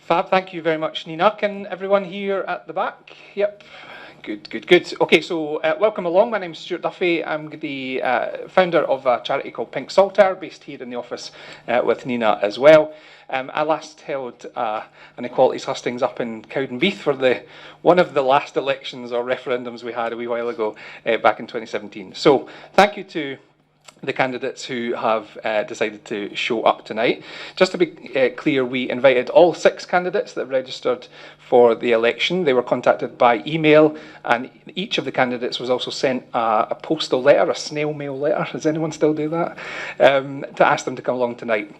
Fab, thank you very much, Nina. Can everyone here at the back? Yep. Good. Okay, so welcome along. My name's Stuart Duffy. I'm the founder of a charity called Pink Salter, based here in the office with Nina as well. I last held an Equalities Hustings up in Cowdenbeath for one of the last elections or referendums we had a wee while ago back in 2017. So thank you to the candidates who have decided to show up tonight. Just to be clear, we invited all 6 candidates that have registered for the election. They were contacted by email, and each of the candidates was also sent a postal letter, a snail mail letter, does anyone still do that, to ask them to come along tonight.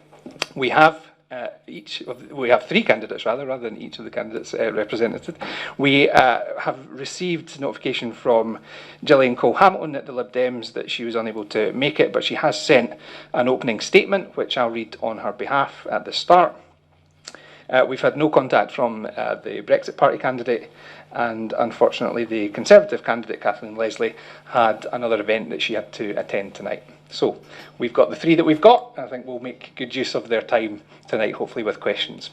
We have 3 candidates rather than each of the candidates represented. We have received notification from Gillian Cole-Hamilton at the Lib Dems that she was unable to make it, but she has sent an opening statement, which I'll read on her behalf at the start. We've had no contact from the Brexit Party candidate, and unfortunately the Conservative candidate, Kathleen Lesley, had another event that she had to attend tonight. So we've got the 3 that we've got. I think we'll make good use of their time tonight, hopefully with questions.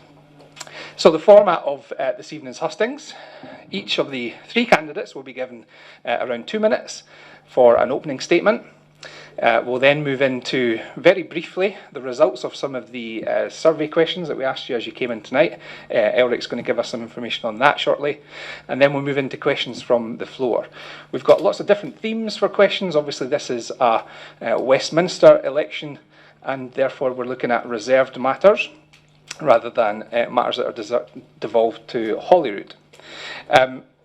So the format of this evening's hustings: each of the 3 candidates will be given around 2 minutes for an opening statement. We'll then move into, very briefly, the results of some of the survey questions that we asked you as you came in tonight. Elric's going to give us some information on that shortly. And then we'll move into questions from the floor. We've got lots of different themes for questions. Obviously, this is a Westminster election, and therefore we're looking at reserved matters rather than matters that are devolved to Holyrood.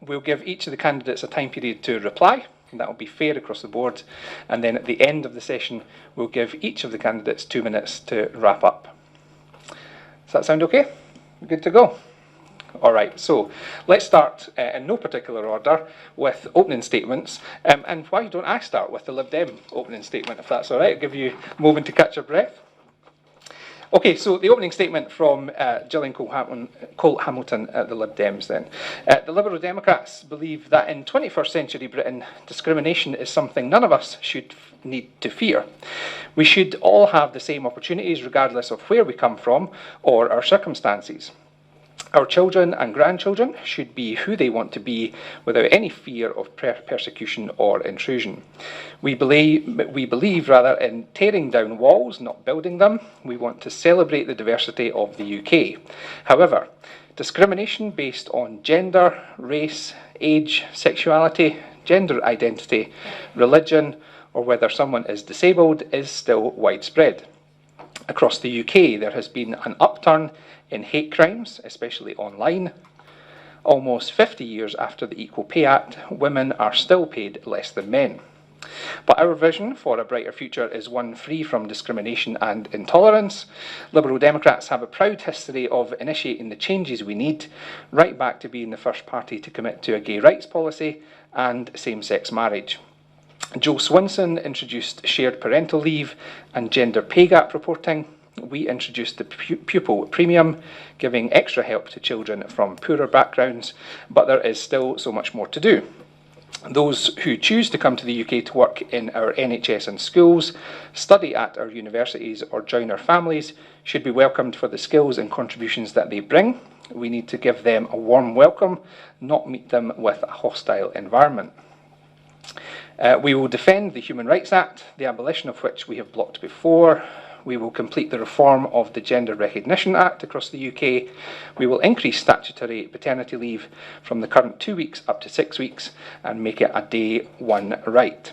We'll give each of the candidates a time period to reply. That will be fair across the board, and then at the end of the session we'll give each of the candidates 2 minutes to wrap up. Does that sound okay? Good to go? Alright, so let's start in no particular order with opening statements, and why don't I start with the Lib Dem opening statement, if that's alright? I'll give you a moment to catch your breath. Okay, so the opening statement from Gillian Cole-Hamilton at the Lib Dems then. The Liberal Democrats believe that in 21st century Britain, discrimination is something none of us should need to fear. We should all have the same opportunities regardless of where we come from or our circumstances. Our children and grandchildren should be who they want to be without any fear of persecution or intrusion. We believe in tearing down walls, not building them. We want to celebrate the diversity of the UK. However, discrimination based on gender, race, age, sexuality, gender identity, religion, or whether someone is disabled is still widespread. Across the UK, there has been an upturn in hate crimes, especially online. Almost 50 years after the Equal Pay Act, women are still paid less than men. But our vision for a brighter future is one free from discrimination and intolerance. Liberal Democrats have a proud history of initiating the changes we need, right back to being the first party to commit to a gay rights policy and same-sex marriage. Joe Swinson introduced shared parental leave and gender pay gap reporting. We introduced the pupil premium, giving extra help to children from poorer backgrounds, but there is still so much more to do. Those who choose to come to the UK to work in our NHS and schools, study at our universities or join our families should be welcomed for the skills and contributions that they bring. We need to give them a warm welcome, not meet them with a hostile environment. We will defend the Human Rights Act, the abolition of which we have blocked before. We will complete the reform of the Gender Recognition Act across the UK. We will increase statutory paternity leave from the current 2 weeks up to 6 weeks and make it a day one right.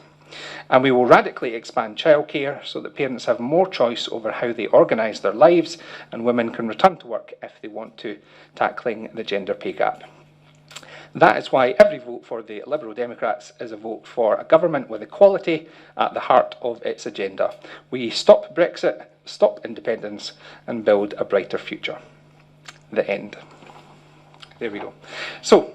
And we will radically expand childcare so that parents have more choice over how they organise their lives and women can return to work if they want to, tackling the gender pay gap. That is why every vote for the Liberal Democrats is a vote for a government with equality at the heart of its agenda. We stop Brexit, stop independence, and build a brighter future. The end. There we go. So,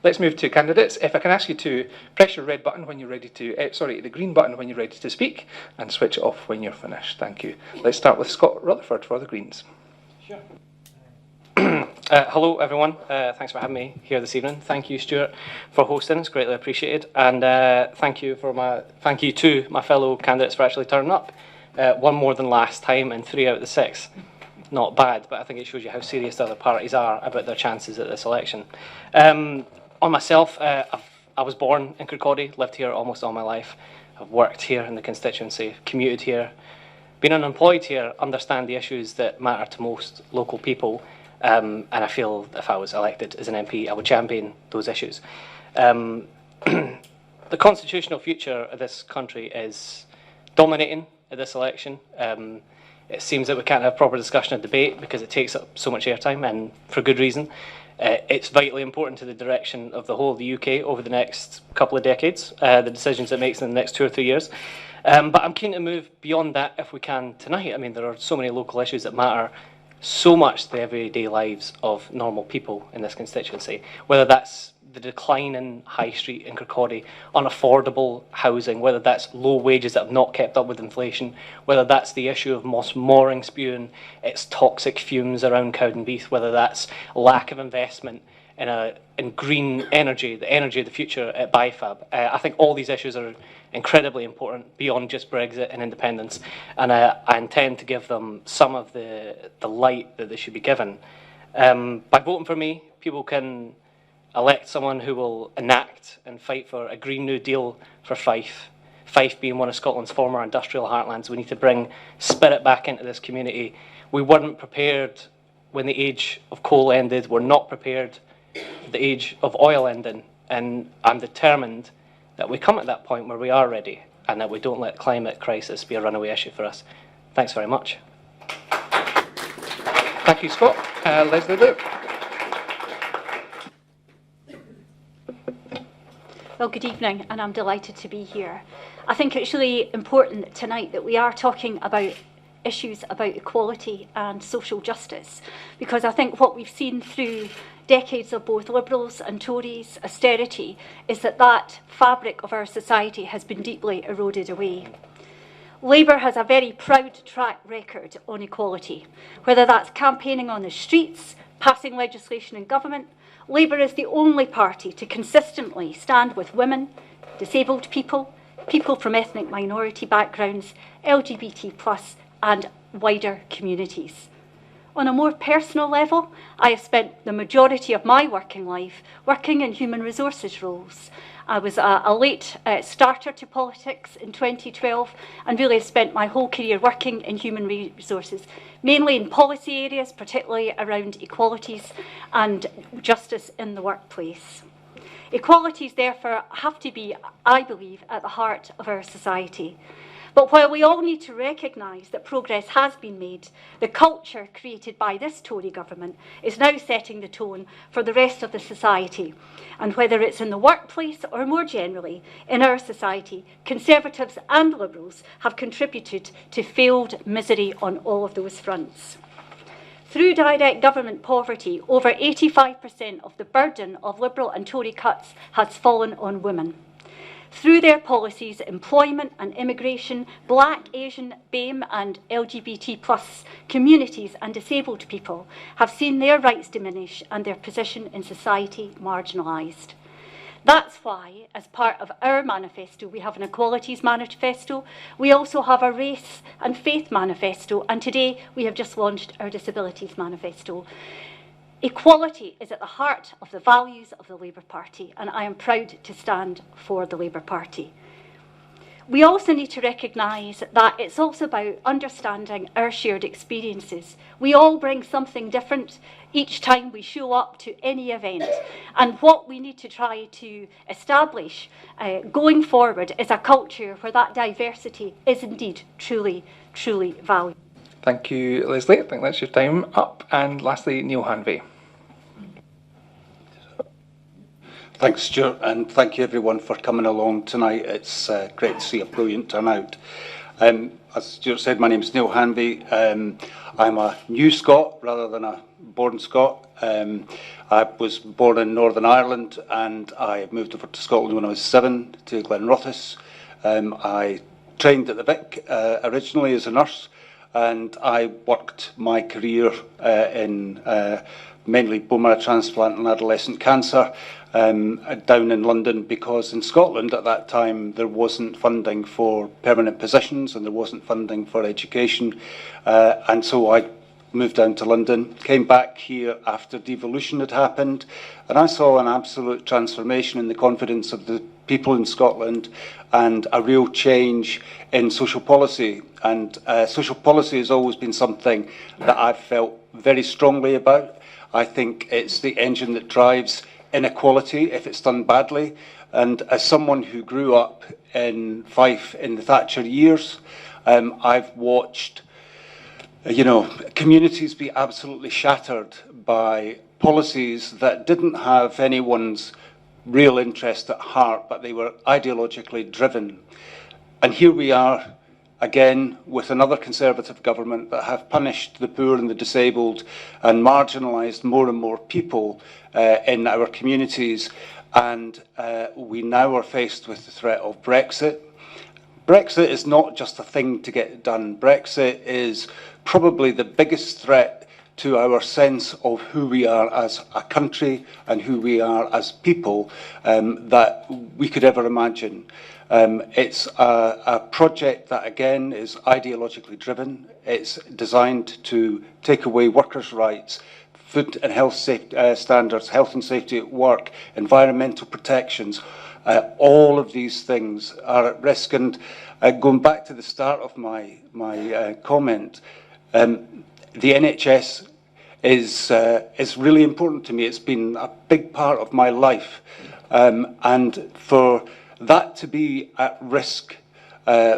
let's move to candidates. If I can ask you to press your red button when you're ready to, the green button when you're ready to speak, and switch off when you're finished. Thank you. Let's start with Scott Rutherford for the Greens. Sure. Hello everyone, thanks for having me here this evening. Thank you, Stuart, for hosting, it's greatly appreciated, and thank you to my fellow candidates for actually turning up. One more than last time and 3 out of the 6. not bad, but I think it shows you how serious the other parties are about their chances at this election. On myself, I was born in Kirkcaldy, lived here almost all my life. I've worked here in the constituency, commuted here, been unemployed here, understand the issues that matter to most local people, and I feel if I was elected as an MP, I would champion those issues. The constitutional future of this country is dominating at this election. It seems that we can't have proper discussion and debate because it takes up so much airtime, and for good reason. It's vitally important to the direction of the whole of the UK over the next couple of decades, the decisions it makes in the next 2 or 3 years. But I'm keen to move beyond that if we can tonight. I mean, there are so many local issues that matter so much to the everyday lives of normal people in this constituency, whether that's the decline in High Street in Kirkcaldy, unaffordable housing, whether that's low wages that have not kept up with inflation, whether that's the issue of moss mooring spewing its toxic fumes around Cowdenbeath, whether that's lack of investment in green energy, the energy of the future at BIFAB. I think all these issues are incredibly important beyond just Brexit and independence, and I intend to give them some of the light that they should be given. By voting for me, people can elect someone who will enact and fight for a Green New Deal for Fife. Fife being one of Scotland's former industrial heartlands, we need to bring spirit back into this community. We weren't prepared when the age of coal ended. We're not prepared for the age of oil ending. And I'm determined that we come at that point where we are ready and that we don't let climate crisis be a runaway issue for us. Thanks very much. Thank you, Scott. Lesley. Well, good evening, and I'm delighted to be here. I think it's really important tonight that we are talking about issues about equality and social justice, because I think what we've seen through decades of both Liberals and Tories austerity is that fabric of our society has been deeply eroded away. Labour has a very proud track record on equality, whether that's campaigning on the streets, passing legislation in government. Labour is the only party to consistently stand with women, disabled people, people from ethnic minority backgrounds, LGBT+, and wider communities. On a more personal level, I have spent the majority of my working life working in human resources roles. I was a late starter to politics in 2012 and really have spent my whole career working in human resources, mainly in policy areas, particularly around equalities and justice in the workplace. Equalities, therefore, have to be, I believe, at the heart of our society. But while we all need to recognise that progress has been made, the culture created by this Tory government is now setting the tone for the rest of the society. And whether it's in the workplace or more generally in our society, Conservatives and Liberals have contributed to failed misery on all of those fronts. Through direct government poverty, over 85% of the burden of Liberal and Tory cuts has fallen on women. Through their policies, employment and immigration, Black, Asian, BAME and LGBT+ communities and disabled people have seen their rights diminish and their position in society marginalised. That's why, as part of our manifesto, we have an Equalities Manifesto. We also have a Race and Faith Manifesto, and today we have just launched our Disabilities Manifesto. Equality is at the heart of the values of the Labour Party, and I am proud to stand for the Labour Party. We also need to recognise that it's also about understanding our shared experiences. We all bring something different each time we show up to any event, and what we need to try to establish going forward is a culture where that diversity is indeed truly valued. Thank you, Lesley. I think that's your time up. And lastly, Neale Hanvey. Thanks, Stuart, and thank you everyone for coming along tonight. It's great to see a brilliant turnout. As Stuart said, my name is Neale Hanvey. I'm a new Scot rather than a born Scot. I was born in Northern Ireland and I moved over to Scotland when I was 7 to Glenrothes. I trained at the Vic originally as a nurse, and I worked my career in mainly bone marrow transplant and adolescent cancer down in London, because in Scotland at that time there wasn't funding for permanent positions and there wasn't funding for education, and so I moved down to London, came back here after devolution had happened, and I saw an absolute transformation in the confidence of the people in Scotland and a real change in social policy. And social policy has always been something that I've felt very strongly about. I think it's the engine that drives inequality if it's done badly. And as someone who grew up in Fife in the Thatcher years, I've watched communities be absolutely shattered by policies that didn't have anyone's real interest at heart, but they were ideologically driven. And here we are again with another Conservative government that have punished the poor and the disabled and marginalised more and more people in our communities. And we now are faced with the threat of Brexit. Brexit is not just a thing to get done. Brexit is probably the biggest threat to our sense of who we are as a country and who we are as people that we could ever imagine. It's a project that, again, is ideologically driven. It's designed to take away workers' rights, food and health standards, health and safety at work, environmental protections. All of these things are at risk. And going back to the start of my comment, the NHS is really important to me. It's been a big part of my life. And for that to be at risk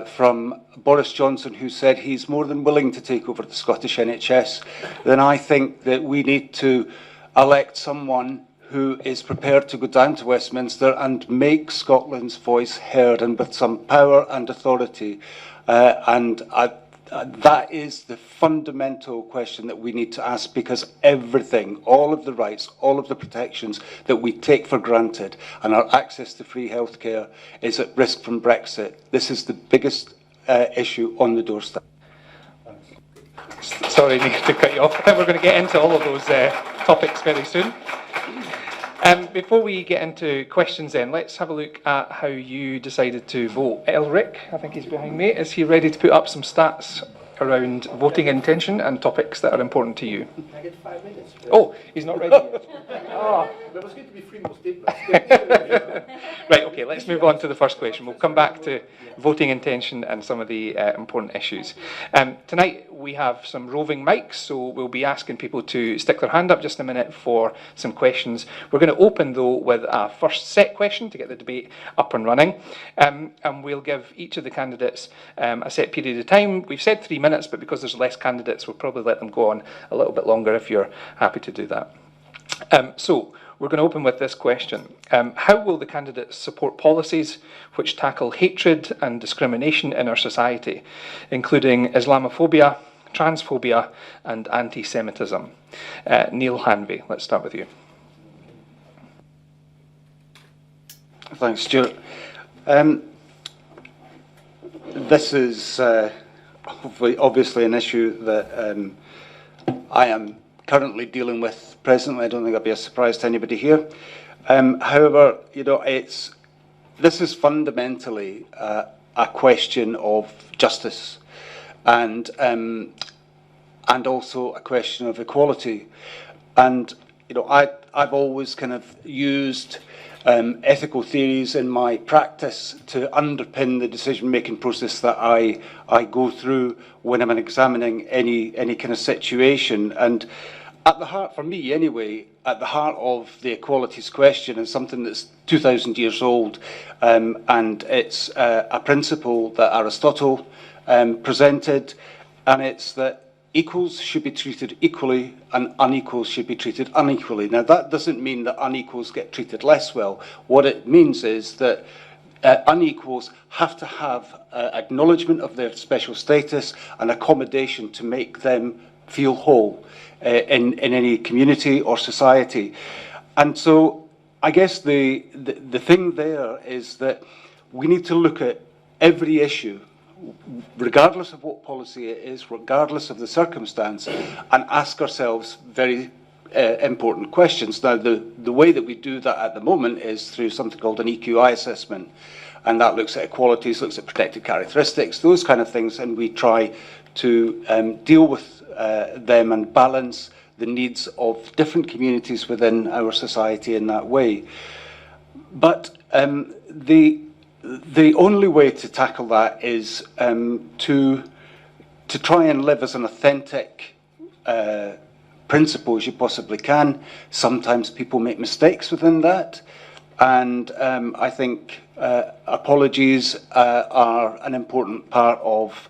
from Boris Johnson, who said he's more than willing to take over the Scottish NHS, then I think that we need to elect someone who is prepared to go down to Westminster and make Scotland's voice heard, and with some power and authority. That is the fundamental question that we need to ask, because everything, all of the rights, all of the protections that we take for granted and our access to free healthcare is at risk from Brexit. This is the biggest issue on the doorstep. Sorry, Neale, to cut you off. I think we're going to get into all of those topics very soon. Before we get into questions then, let's have a look at how you decided to vote. Elric, I think he's behind me, is he ready to put up some stats around voting intention and topics that are important to you? Can I get 5 minutes? Oh, he's not ready yet. It was going to be three more statements. Right, okay, let's move on to the first question. We'll come back to voting intention and some of the important issues. Tonight we have some roving mics, so we'll be asking people to stick their hand up just a minute for some questions. We're going to open, though, with a first set question to get the debate up and running, and we'll give each of the candidates a set period of time. We've said 3 minutes, but because there's less candidates, we'll probably let them go on a little bit longer if you're happy to do that. So we're going to open with this question. How will the candidates support policies which tackle hatred and discrimination in our society, including Islamophobia, transphobia and anti-Semitism? Neale Hanvey, let's start with you. Thanks, Stuart. This is obviously an issue that I am currently dealing with presently. I don't think that'll be a surprise to anybody here. However, this is fundamentally a question of justice and also a question of equality. And I've always kind of used ethical theories in my practice to underpin the decision-making process that I go through when I'm examining any kind of situation. And at the heart, for me anyway, at the heart of the equalities question is something that's 2,000 years old, and it's a principle that Aristotle presented, and it's that equals should be treated equally and unequals should be treated unequally. Now, that doesn't mean that unequals get treated less well. What it means is that unequals have to have acknowledgement of their special status and accommodation to make them feel whole in any community or society. And so I guess the thing there is that we need to look at every issue, regardless of what policy it is, regardless of the circumstance, and ask ourselves very important questions. Now, the way that we do that at the moment is through something called an EQI assessment. and that looks at equalities, looks at protected characteristics, those kind of things, and we try to deal with them and balance the needs of different communities within our society in that way. But the only way to tackle that is to try and live as an authentic principle as you possibly can. Sometimes people make mistakes within that, and I think apologies are an important part of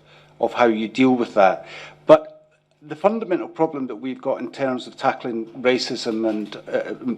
how you deal with that. But the fundamental problem that we've got in terms of tackling racism and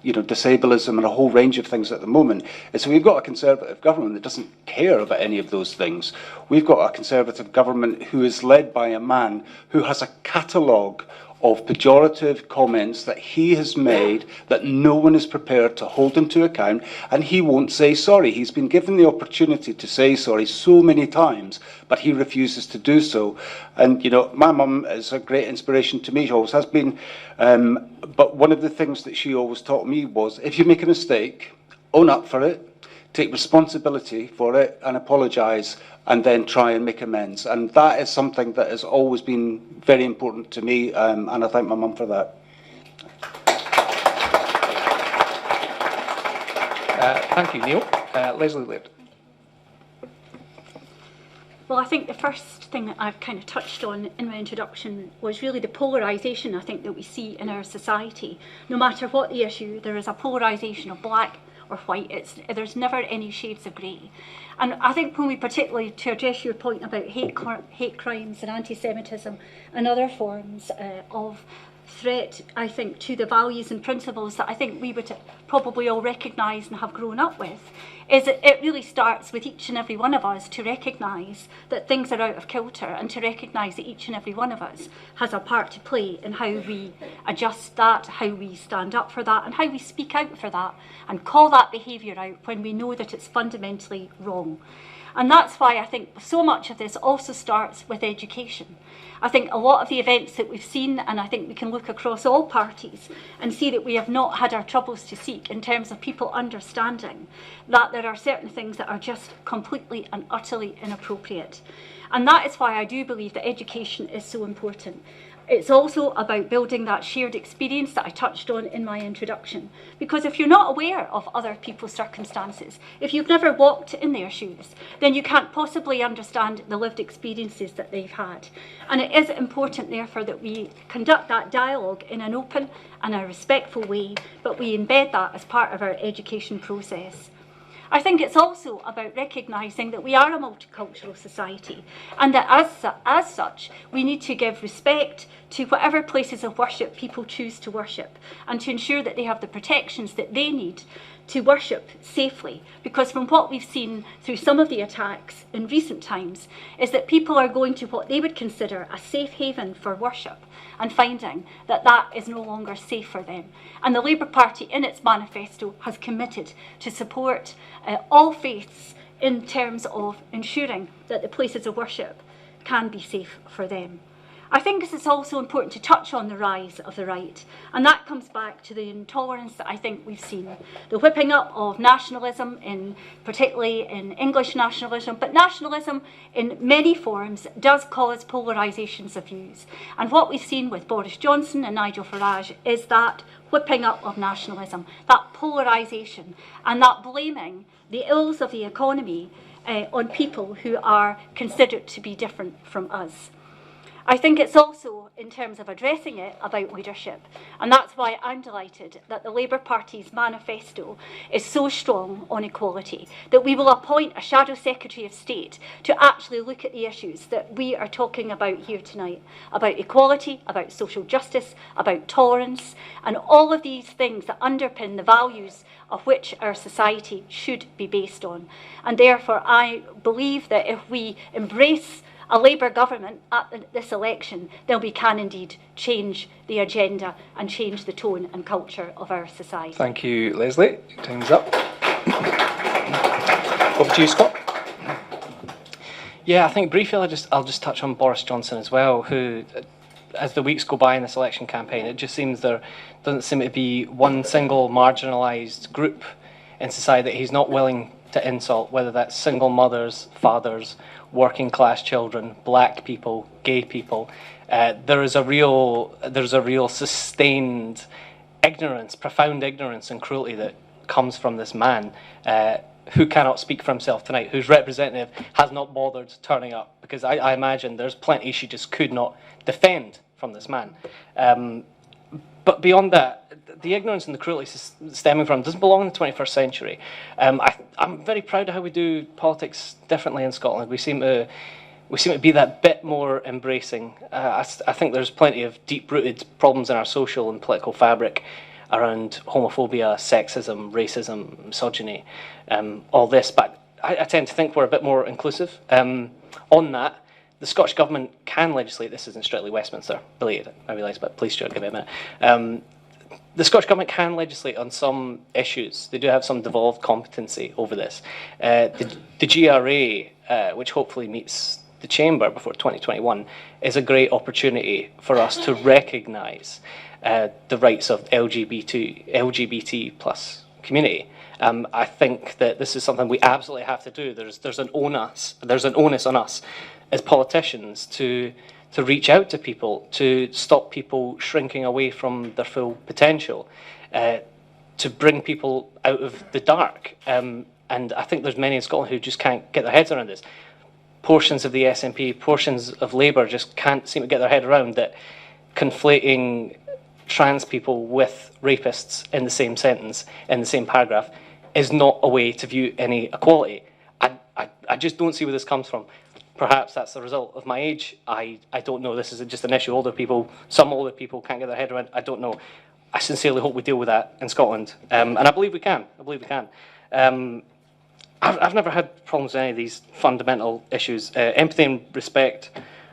disableism and a whole range of things at the moment is we've got a Conservative government that doesn't care about any of those things. We've got a Conservative government who is led by a man who has a catalogue of pejorative comments that he has made that no one is prepared to hold him to account, and he won't say sorry. He's been given the opportunity to say sorry so many times, but he refuses to do so. And, my mum is a great inspiration to me, she always has been, but one of the things that she always taught me was, if you make a mistake, own up for it, take responsibility for it and apologise, and then try and make amends. And that is something that has always been very important to me, and I thank my mum for that. Thank you, Neale. Lesley Laird. Well, I think the first thing that I've kind of touched on in my introduction was really the polarisation I think that we see in our society. No matter what the issue, there is a polarisation of black or white. There's never any shades of grey. And I think when we particularly, to address your point about hate crimes and anti-Semitism and other forms of threat, I think, to the values and principles that I think we would probably all recognise and have grown up with, is that it really starts with each and every one of us to recognise that things are out of kilter, and to recognise that each and every one of us has a part to play in how we adjust that, how we stand up for that, and how we speak out for that and call that behaviour out when we know that it's fundamentally wrong. And that's why I think so much of this also starts with education. I think a lot of the events that we've seen, and I think we can look across all parties and see that we have not had our troubles to seek in terms of people understanding that there are certain things that are just completely and utterly inappropriate. And that is why I do believe that education is so important. It's also about building that shared experience that I touched on in my introduction. Because if you're not aware of other people's circumstances, if you've never walked in their shoes, then you can't possibly understand the lived experiences that they've had. And it is important, therefore, that we conduct that dialogue in an open and a respectful way, but we embed that as part of our education process. I think it's also about recognising that we are a multicultural society, and that as such we need to give respect to whatever places of worship people choose to worship, and to ensure that they have the protections that they need to worship safely. Because from what we've seen through some of the attacks in recent times is that people are going to what they would consider a safe haven for worship and finding that that is no longer safe for them. And the Labour Party in its manifesto has committed to support all faiths in terms of ensuring that the places of worship can be safe for them. I think it's also important to touch on the rise of the right, and that comes back to the intolerance that I think we've seen, the whipping up of nationalism, particularly in English nationalism, but nationalism in many forms does cause polarisations of views. And what we've seen with Boris Johnson and Nigel Farage is that whipping up of nationalism, that polarisation, and that blaming the ills of the economy on people who are considered to be different from us. I think it's also, in terms of addressing it, about leadership. And that's why I'm delighted that the Labour Party's manifesto is so strong on equality, that we will appoint a Shadow Secretary of State to actually look at the issues that we are talking about here tonight, about equality, about social justice, about tolerance, and all of these things that underpin the values of which our society should be based on. And therefore, I believe that if we embrace a Labour government at this election, then we can indeed change the agenda and change the tone and culture of our society. Thank you, Lesley. Time's up. Over to you, Scott. Yeah, I think briefly I'll just touch on Boris Johnson as well, who, as the weeks go by in this election campaign, it just seems there doesn't seem to be one single marginalised group in society that he's not willing to insult, whether that's single mothers, fathers, working class children, black people, gay people. There's a real sustained ignorance, profound ignorance and cruelty that comes from this man who cannot speak for himself tonight, whose representative has not bothered turning up, because I imagine there's plenty she just could not defend from this man. But beyond that, the ignorance and the cruelty stemming from doesn't belong in the 21st century. I'm very proud of how we do politics differently in Scotland. We seem to be that bit more embracing. I think there's plenty of deep-rooted problems in our social and political fabric around homophobia, sexism, racism, misogyny, all this. But I tend to think we're a bit more inclusive. On that, the Scottish Government can legislate. This isn't strictly Westminster related, I realise, but please, Stuart, give me a minute. The Scottish Government can legislate on some issues. They do have some devolved competency over this. The GRA, which hopefully meets the Chamber before 2021, is a great opportunity for us to recognise the rights of LGBT plus community. I think that this is something we absolutely have to do. There's an onus on us as politicians to reach out to people, to stop people shrinking away from their full potential, to bring people out of the dark. And I think there's many in Scotland who just can't get their heads around this. Portions of the SNP, portions of Labour just can't seem to get their head around that conflating trans people with rapists in the same sentence, in the same paragraph, is not a way to view any equality. I just don't see where this comes from. Perhaps that's the result of my age. I don't know. This is just an issue some older people can't get their head around. I don't know. I sincerely hope we deal with that in Scotland. And I believe we can. I've never had problems with any of these fundamental issues. Empathy and respect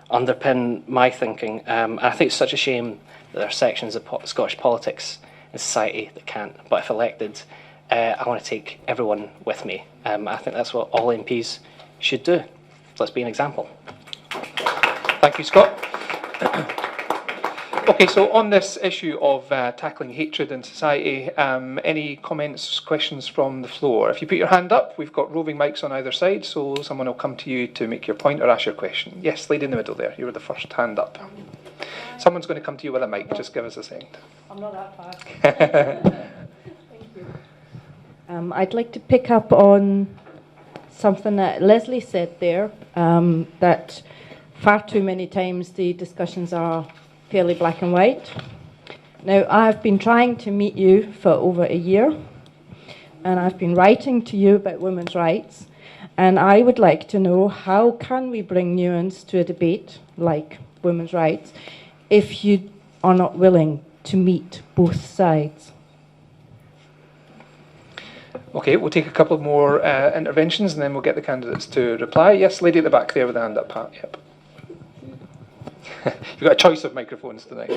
underpin my thinking. And I think it's such a shame that there are sections of Scottish politics and society that can't. But if elected, I want to take everyone with me. I think that's what all MPs should do. Let's be an example. Thank you, Scott. Okay, so on this issue of tackling hatred in society, any comments, questions from the floor? If you put your hand up, we've got roving mics on either side, so someone will come to you to make your point or ask your question. Yes, lady in the middle there, you were the first hand up. Someone's going to come to you with a mic, just give us a second. I'm not that fast. Thank you. I'd like to pick up on something that Lesley said there, that far too many times the discussions are fairly black and white. Now, I've been trying to meet you for over a year, and I've been writing to you about women's rights, and I would like to know, how can we bring nuance to a debate like women's rights if you are not willing to meet both sides? Okay, we'll take a couple more interventions and then we'll get the candidates to reply. Yes, lady at the back there with the hand up, Pat. Yep. You've got a choice of microphones tonight.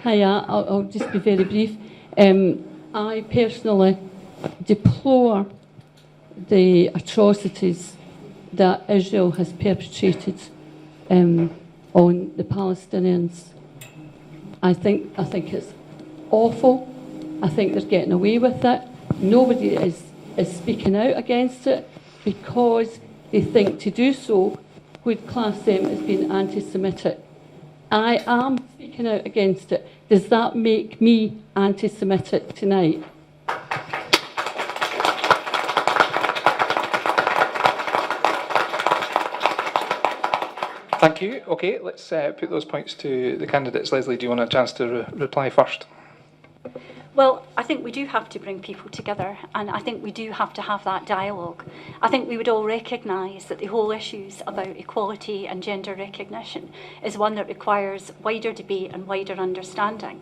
Hiya, I'll just be very brief. I personally deplore the atrocities that Israel has perpetrated on the Palestinians. I think it's awful. I think they're getting away with it. Nobody is speaking out against it because they think to do so would class them as being anti-Semitic. I am speaking out against it. Does that make me anti-Semitic tonight? Thank you. Okay, let's put those points to the candidates. Lesley, do you want a chance to reply first? Well, I think we do have to bring people together, and I think we do have to have that dialogue. I think we would all recognise that the whole issues about equality and gender recognition is one that requires wider debate and wider understanding.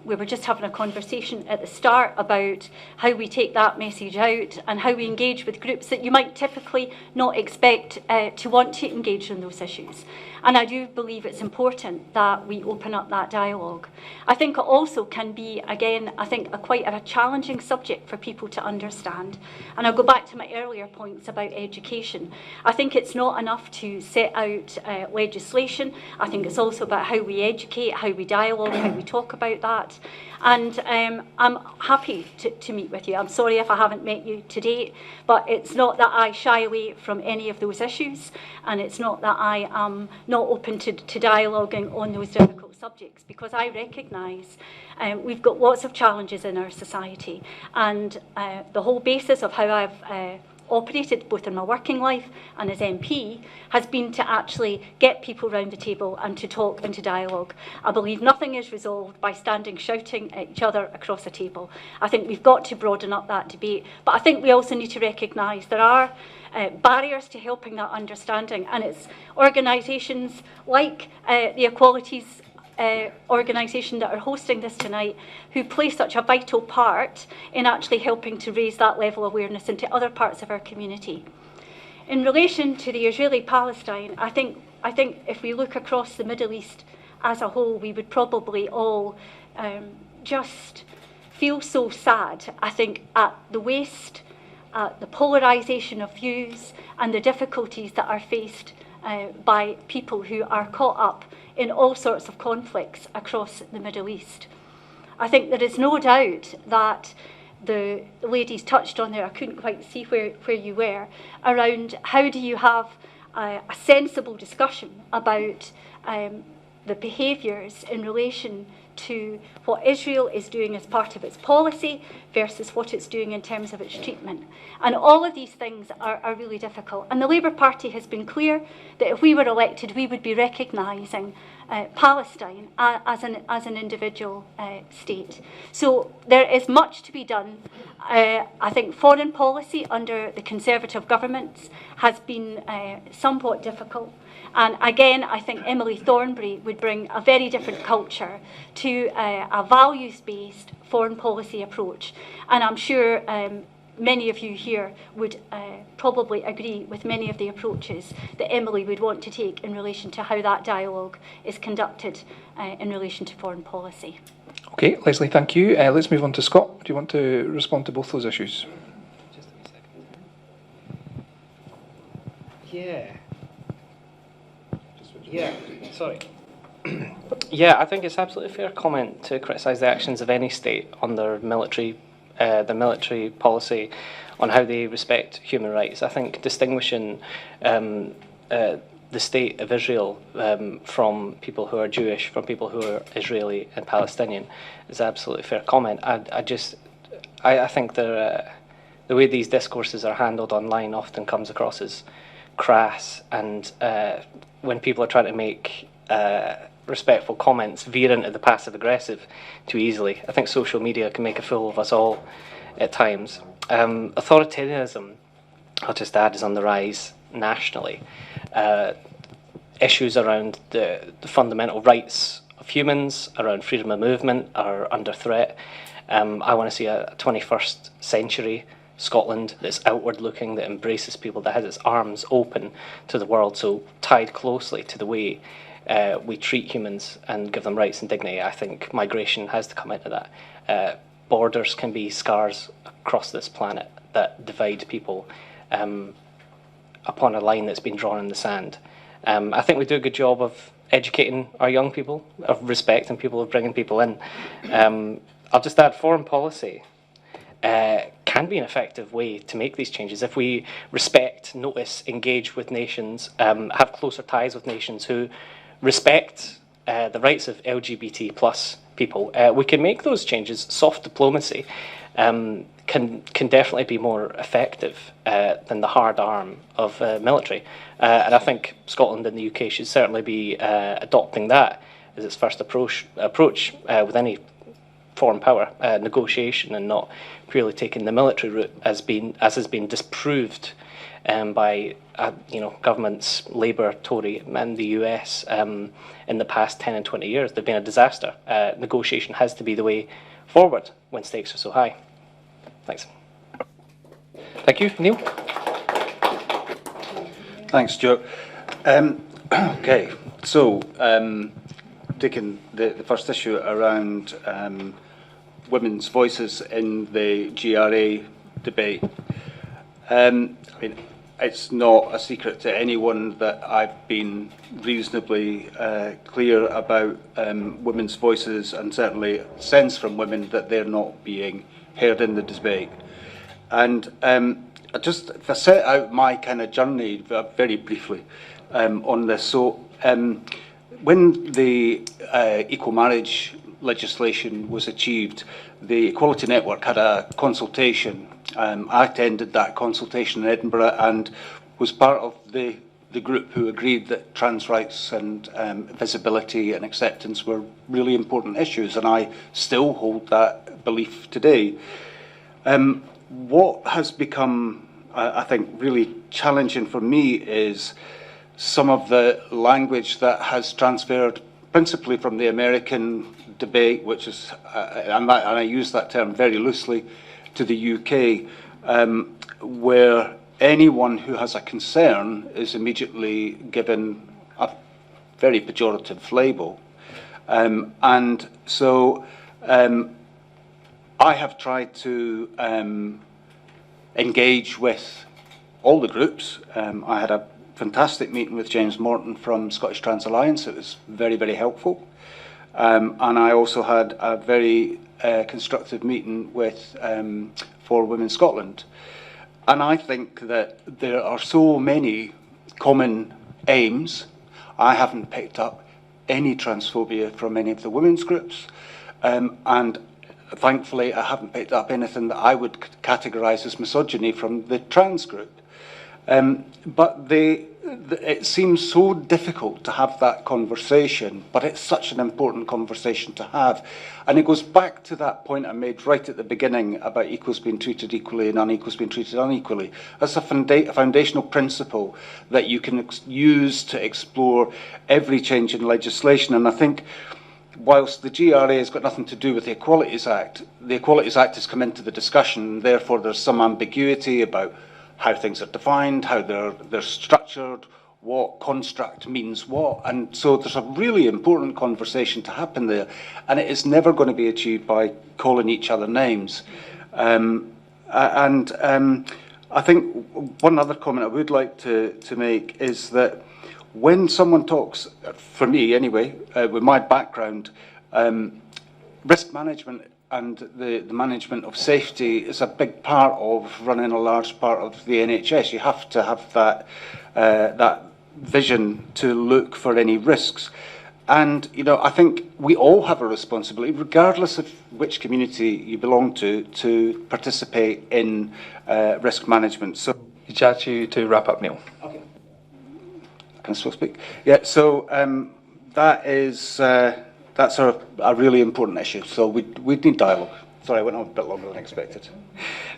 We were just having a conversation at the start about how we take that message out and how we engage with groups that you might typically not expect to want to engage in those issues. And I do believe it's important that we open up that dialogue. I think it also can be, again, I think quite a challenging subject for people to understand. And I'll go back to my earlier points about education. I think it's not enough to set out legislation. I think it's also about how we educate, how we dialogue, how we talk about that. And I'm happy to meet with you. I'm sorry if I haven't met you to date, but it's not that I shy away from any of those issues, and it's not that I am not open to dialoguing on those difficult subjects, because I recognise we've got lots of challenges in our society, and the whole basis of how I've operated both in my working life and as MP has been to actually get people round the table and to talk and to dialogue. I believe nothing is resolved by standing shouting at each other across a table. I think we've got to broaden up that debate, but I think we also need to recognise there are barriers to helping that understanding, and it's organisations like the Equalities organisation that are hosting this tonight who play such a vital part in actually helping to raise that level of awareness into other parts of our community. In relation to the Israeli-Palestine, I think if we look across the Middle East as a whole, we would probably all just feel so sad, I think, at the waste, at the polarisation of views and the difficulties that are faced by people who are caught up in all sorts of conflicts across the Middle East. I think there is no doubt that the ladies touched on there, I couldn't quite see where you were, around how do you have a sensible discussion about the behaviours in relation to what Israel is doing as part of its policy versus what it's doing in terms of its treatment. And all of these things are really difficult. And the Labour Party has been clear that if we were elected, we would be recognising Palestine as an individual state. So there is much to be done. I think foreign policy under the Conservative governments has been somewhat difficult. And again, I think Emily Thornberry would bring a very different culture to a values-based foreign policy approach. And I'm sure many of you here would probably agree with many of the approaches that Emily would want to take in relation to how that dialogue is conducted in relation to foreign policy. Okay, Lesley, thank you. Let's move on to Scott. Do you want to respond to both those issues? Just a wee second. Yeah, sorry. Yeah, I think it's absolutely fair comment to criticise the actions of any state on their military policy on how they respect human rights. I think distinguishing the state of Israel from people who are Jewish, from people who are Israeli and Palestinian is absolutely fair comment. I think the way these discourses are handled online often comes across as crass, and when people are trying to make respectful comments veer into the passive-aggressive too easily. I think social media can make a fool of us all at times. Authoritarianism, I'll just add, is on the rise nationally. Issues around the fundamental rights of humans, around freedom of movement, are under threat. I want to see a 21st century Scotland that's outward-looking, that embraces people, that has its arms open to the world, so tied closely to the way we treat humans and give them rights and dignity. I think migration has to come into that. Borders can be scars across this planet that divide people upon a line that's been drawn in the sand. I think we do a good job of educating our young people, of respecting people, of bringing people in. I'll just add, foreign policy can be an effective way to make these changes if we respect, notice, engage with nations, have closer ties with nations who respect the rights of LGBT plus people. We can make those changes. Soft diplomacy can definitely be more effective than the hard arm of military. And I think Scotland and the UK should certainly be adopting that as its first approach with any foreign power negotiation, and not purely taking the military route as has been disproved by governments, Labour, Tory, and the US in the past 10 and 20 years. They've been a disaster. Negotiation has to be the way forward when stakes are so high. Thanks. Thank you. Neale? Thanks, Stuart. Okay, so taking the first issue around women's voices in the GRA debate. I mean, it's not a secret to anyone that I've been reasonably clear about women's voices, and certainly sense from women that they're not being heard in the debate. And if I set out my kind of journey very briefly on this. So when the equal marriage legislation was achieved, the Equality Network had a consultation. I attended that consultation in Edinburgh and was part of the group who agreed that trans rights and visibility and acceptance were really important issues, and I still hold that belief today. What has become, I think, really challenging for me is some of the language that has transferred principally from the American debate, which is, and I use that term very loosely, to the UK, where anyone who has a concern is immediately given a very pejorative label. And so I have tried to engage with all the groups. I had a fantastic meeting with James Morton from Scottish Trans Alliance. It was very, very helpful. And I also had a very constructive meeting with For Women Scotland. And I think that there are so many common aims. I haven't picked up any transphobia from any of the women's groups. And thankfully, I haven't picked up anything that I would categorise as misogyny from the trans group. But it seems so difficult to have that conversation, but it's such an important conversation to have. And it goes back to that point I made right at the beginning about equals being treated equally and unequals being treated unequally. That's a foundational principle that you can use to explore every change in legislation. And I think whilst the GRA has got nothing to do with the Equalities Act has come into the discussion, and therefore there's some ambiguity about how things are defined, how they're structured, what construct means what. And so there's a really important conversation to happen there. And it is never going to be achieved by calling each other names. I think one other comment I would like to make is that when someone talks, for me anyway, with my background, risk management and the management of safety is a big part of running a large part of the NHS. You have to have that vision to look for any risks. And, you know, I think we all have a responsibility, regardless of which community you belong to participate in risk management. So, Chat you to wrap up, Neale. Okay. Can I still speak? Yeah, so that's a really important issue. So we need dialogue. Sorry, I went on a bit longer than expected.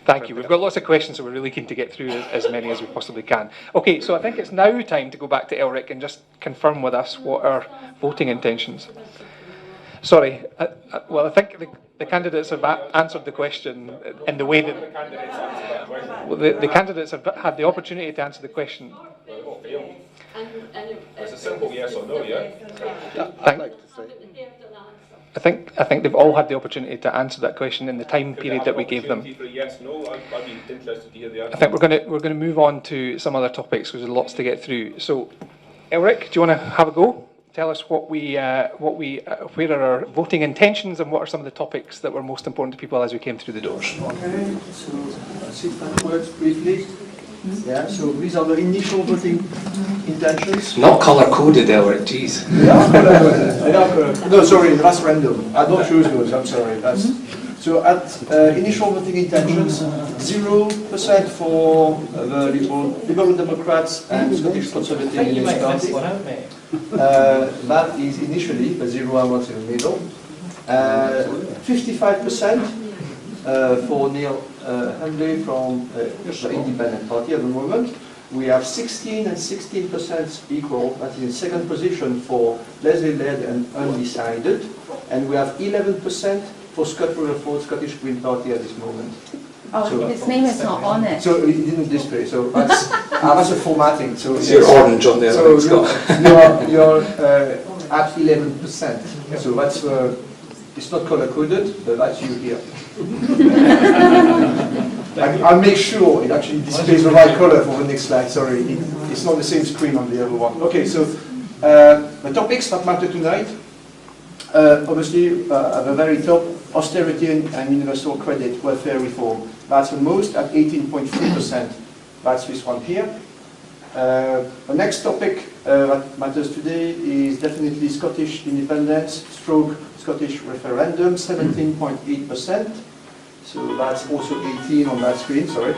Thank you. We've got lots of questions, so we're really keen to get through as many as we possibly can. Okay, so I think it's now time to go back to Elric and just confirm with us what our voting intentions. Sorry, well, I think the candidates have answered the question in the way that the candidates have had the opportunity to answer the question. It's a simple yes or no, yeah? I think they've all had the opportunity to answer that question in the time period that we gave them. Yes, no, I'd be interested to hear the answer. I think we're going to move on to some other topics because there's lots to get through. So, Elric, do you want to have a go? Tell us where are our voting intentions and what are some of the topics that were most important to people as we came through the doors. Okay, so I'll see if that works briefly. Yeah, so these are the initial voting intentions. Not colour-coded, Elric, jeez. No, sorry, that's random. I don't choose those, I'm sorry. So at initial voting intentions, 0% for the Liberal Democrats and Scottish Conservative Unionist Party. That is initially, the 0 and 1 in the middle. 55% for Neale Hanvey from the Independent Party at the moment. We have 16 and 16% equal, that is in second position for Lesley, Laird and Undecided. And we have 11% for Scott Rutherford, Scottish Green Party at this moment. So, his name is not on it. so it didn't display. So that's a formatting. So It's your orange on there. So you're at 11%. So that's it's not color coded, but that's you here. I'll make sure it actually displays the right color for the next slide. Sorry, it's not the same screen on the other one. Okay, so the topics that matter tonight, obviously at the very top, austerity and universal credit welfare reform. That's the most at 18.3%. That's this one here. The next topic that matters today is definitely Scottish independence stroke Scottish referendum, 17.8%. So that's also 18 on that screen, sorry.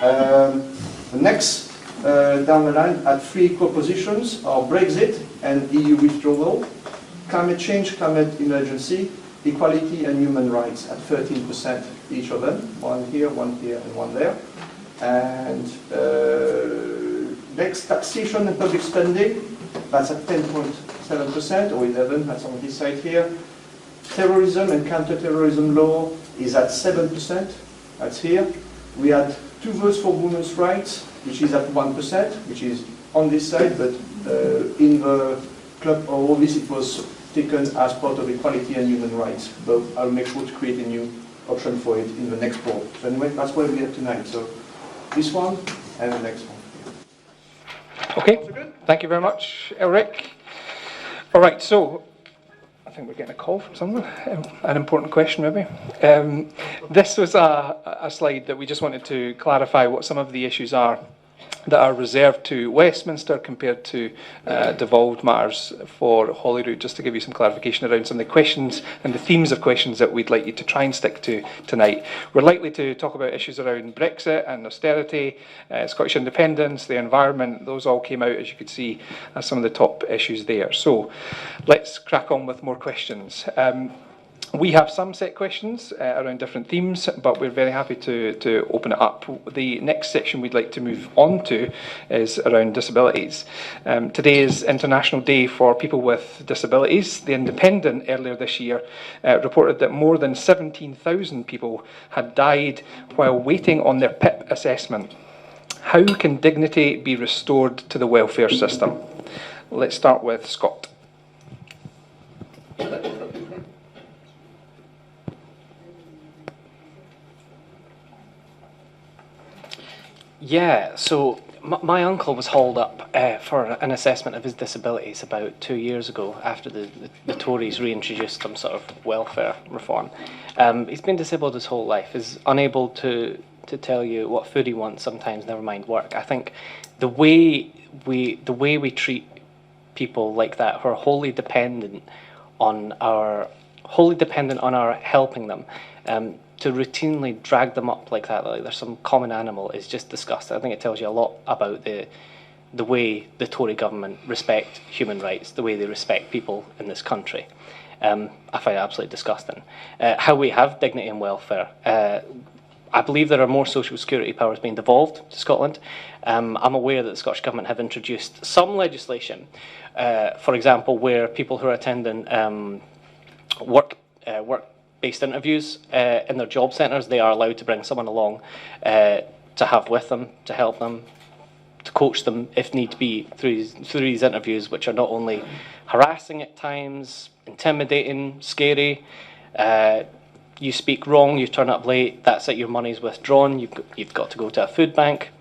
The next down the line at 3 equal positions are Brexit and EU withdrawal, climate change, climate emergency, equality and human rights at 13% each of them, one here, and one there. And next, taxation and public spending, that's at 10.7% or 11, that's on this side here. Terrorism and counter-terrorism law is at 7%, that's here. We had 2 votes for women's rights, which is at 1%, which is on this side, but in the club of all this it was taken as part of equality and human rights. But I'll make sure to create a new option for it in the next board. So anyway, that's where we are tonight. So this one and the next one. Okay, thank you very much, Elric. All right, so I think we're getting a call from someone. An important question, maybe. This was a slide that we just wanted to clarify what some of the issues are that are reserved to Westminster compared to devolved matters for Holyrood, just to give you some clarification around some of the questions and the themes of questions that we'd like you to try and stick to tonight. We're likely to talk about issues around Brexit and austerity, Scottish independence, the environment. Those all came out, as you could see, as some of the top issues there. So let's crack on with more questions. We have some set questions around different themes, but we're very happy to open it up. The next section we'd like to move on to is around disabilities. Today is International Day for People with Disabilities. The Independent earlier this year reported that more than 17,000 people had died while waiting on their PIP assessment. How can dignity be restored to the welfare system? Let's start with Scott. Yeah, so my uncle was hauled up for an assessment of his disabilities about 2 years ago after the Tories reintroduced some sort of welfare reform. He's been disabled his whole life, is unable to tell you what food he wants sometimes, never mind work. I think the way we treat people like that who are wholly dependent on our helping them, to routinely drag them up like that, like they're some common animal, is just disgusting. I think it tells you a lot about the way the Tory government respect human rights, the way they respect people in this country. I find it absolutely disgusting. How we have dignity and welfare. I believe there are more social security powers being devolved to Scotland. I'm aware that the Scottish Government have introduced some legislation, for example, where people who are attending work-based interviews in their job centres, they are allowed to bring someone along to have with them, to help them, to coach them if need be through these interviews, which are not only harassing at times, intimidating, scary. You speak wrong, you turn up late, that's it, your money's withdrawn, you've got to go to a food bank.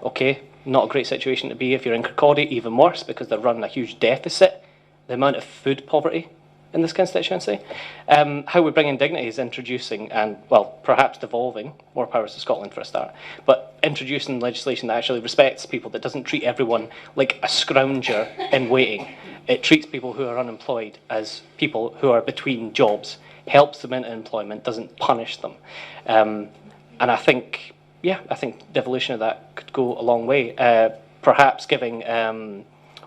Okay, not a great situation to be if you're in Kirkcaldy, even worse, because they're running a huge deficit. The amount of food poverty in this constituency. How we bring in dignity is introducing, and well, perhaps devolving, more powers to Scotland for a start, but introducing legislation that actually respects people, that doesn't treat everyone like a scrounger in waiting. It treats people who are unemployed as people who are between jobs, helps them into employment, doesn't punish them. And I think, devolution of that could go a long way. Perhaps giving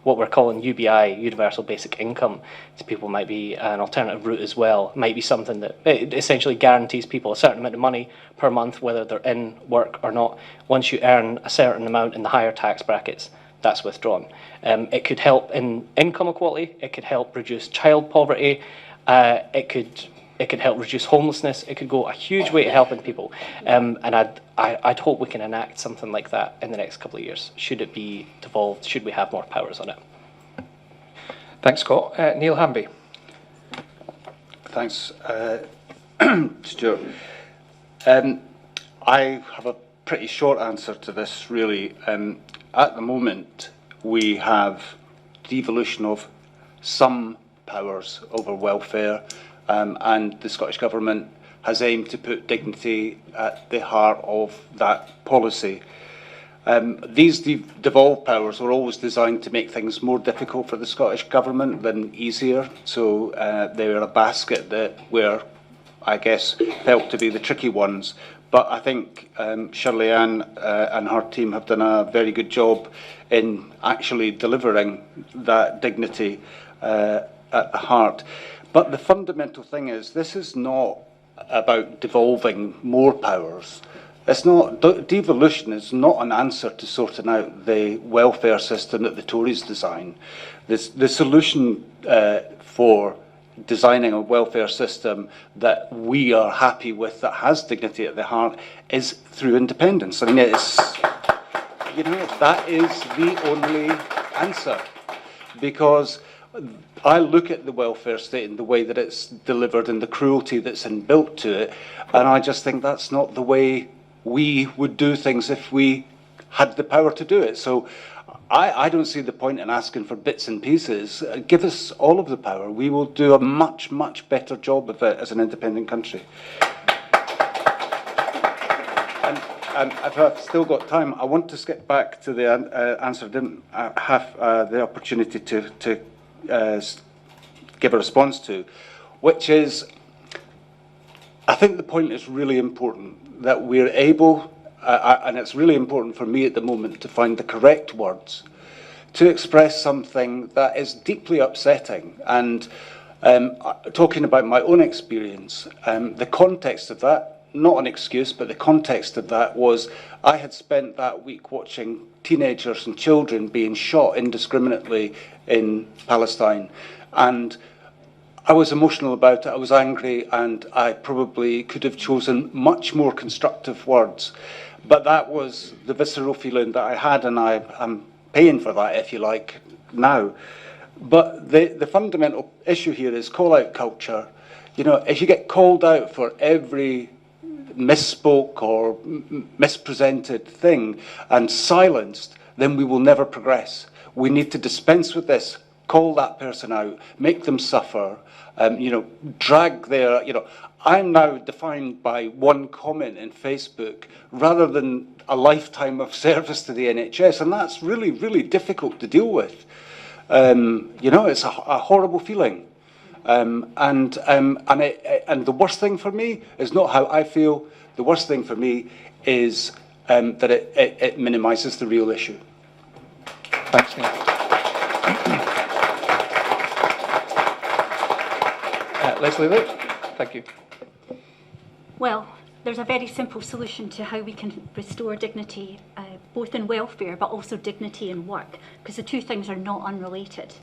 what we're calling UBI, Universal Basic Income, to people might be an alternative route as well. Might be something that it essentially guarantees people a certain amount of money per month, whether they're in work or not. Once you earn a certain amount in the higher tax brackets, that's withdrawn. It could help in income equality. It could help reduce child poverty. It could it could help reduce homelessness. It could go a huge way to helping people. And I'd hope we can enact something like that in the next couple of years. Should it be devolved? Should we have more powers on it? Thanks, Scott. Neale Hanvey. Thanks, Stuart. I have a pretty short answer to this, really. At the moment, we have devolution of some powers over welfare, and the Scottish Government has aimed to put dignity at the heart of that policy. These devolved powers were always designed to make things more difficult for the Scottish Government than easier, so they were a basket that were, I guess, felt to be the tricky ones. But I think Shirley Ann and her team have done a very good job in actually delivering that dignity at the heart. But the fundamental thing is, this is not about devolving more powers. It's not, devolution is not an answer to sorting out the welfare system that the Tories design. The solution for designing a welfare system that we are happy with, that has dignity at the heart, is through independence. I mean, it's, you know, that is the only answer. Because I look at the welfare state and the way that it's delivered and the cruelty that's inbuilt to it, and I just think that's not the way we would do things if we had the power to do it. So I don't see the point in asking for bits and pieces. Give us all of the power. We will do a much, much better job of it as an independent country. And if I've still got time, I want to skip back to the answer I didn't have the opportunity to give a response to, which is, I think the point is really important, that we're able, and it's really important for me at the moment, to find the correct words to express something that is deeply upsetting. And talking about my own experience, the context of that, not an excuse, but the context of that was, I had spent that week watching teenagers and children being shot indiscriminately in Palestine. And I was emotional about it, I was angry, and I probably could have chosen much more constructive words. But that was the visceral feeling that I had, and I'm paying for that, if you like, now. But the fundamental issue here is call-out culture. You know, if you get called out for every misspoke or mispresented thing and silenced, then we will never progress. We need to dispense with this. Call that person out, make them suffer, you know, drag their, you know, I'm now defined by one comment in Facebook rather than a lifetime of service to the NHS, and that's really, really difficult to deal with. You know, it's a horrible feeling. And the worst thing for me is not how I feel. The worst thing for me is that it minimises the real issue. Thanks, Neale. Lesley, thank you. Well, there's a very simple solution to how we can restore dignity, both in welfare but also dignity in work, because the two things are not unrelated.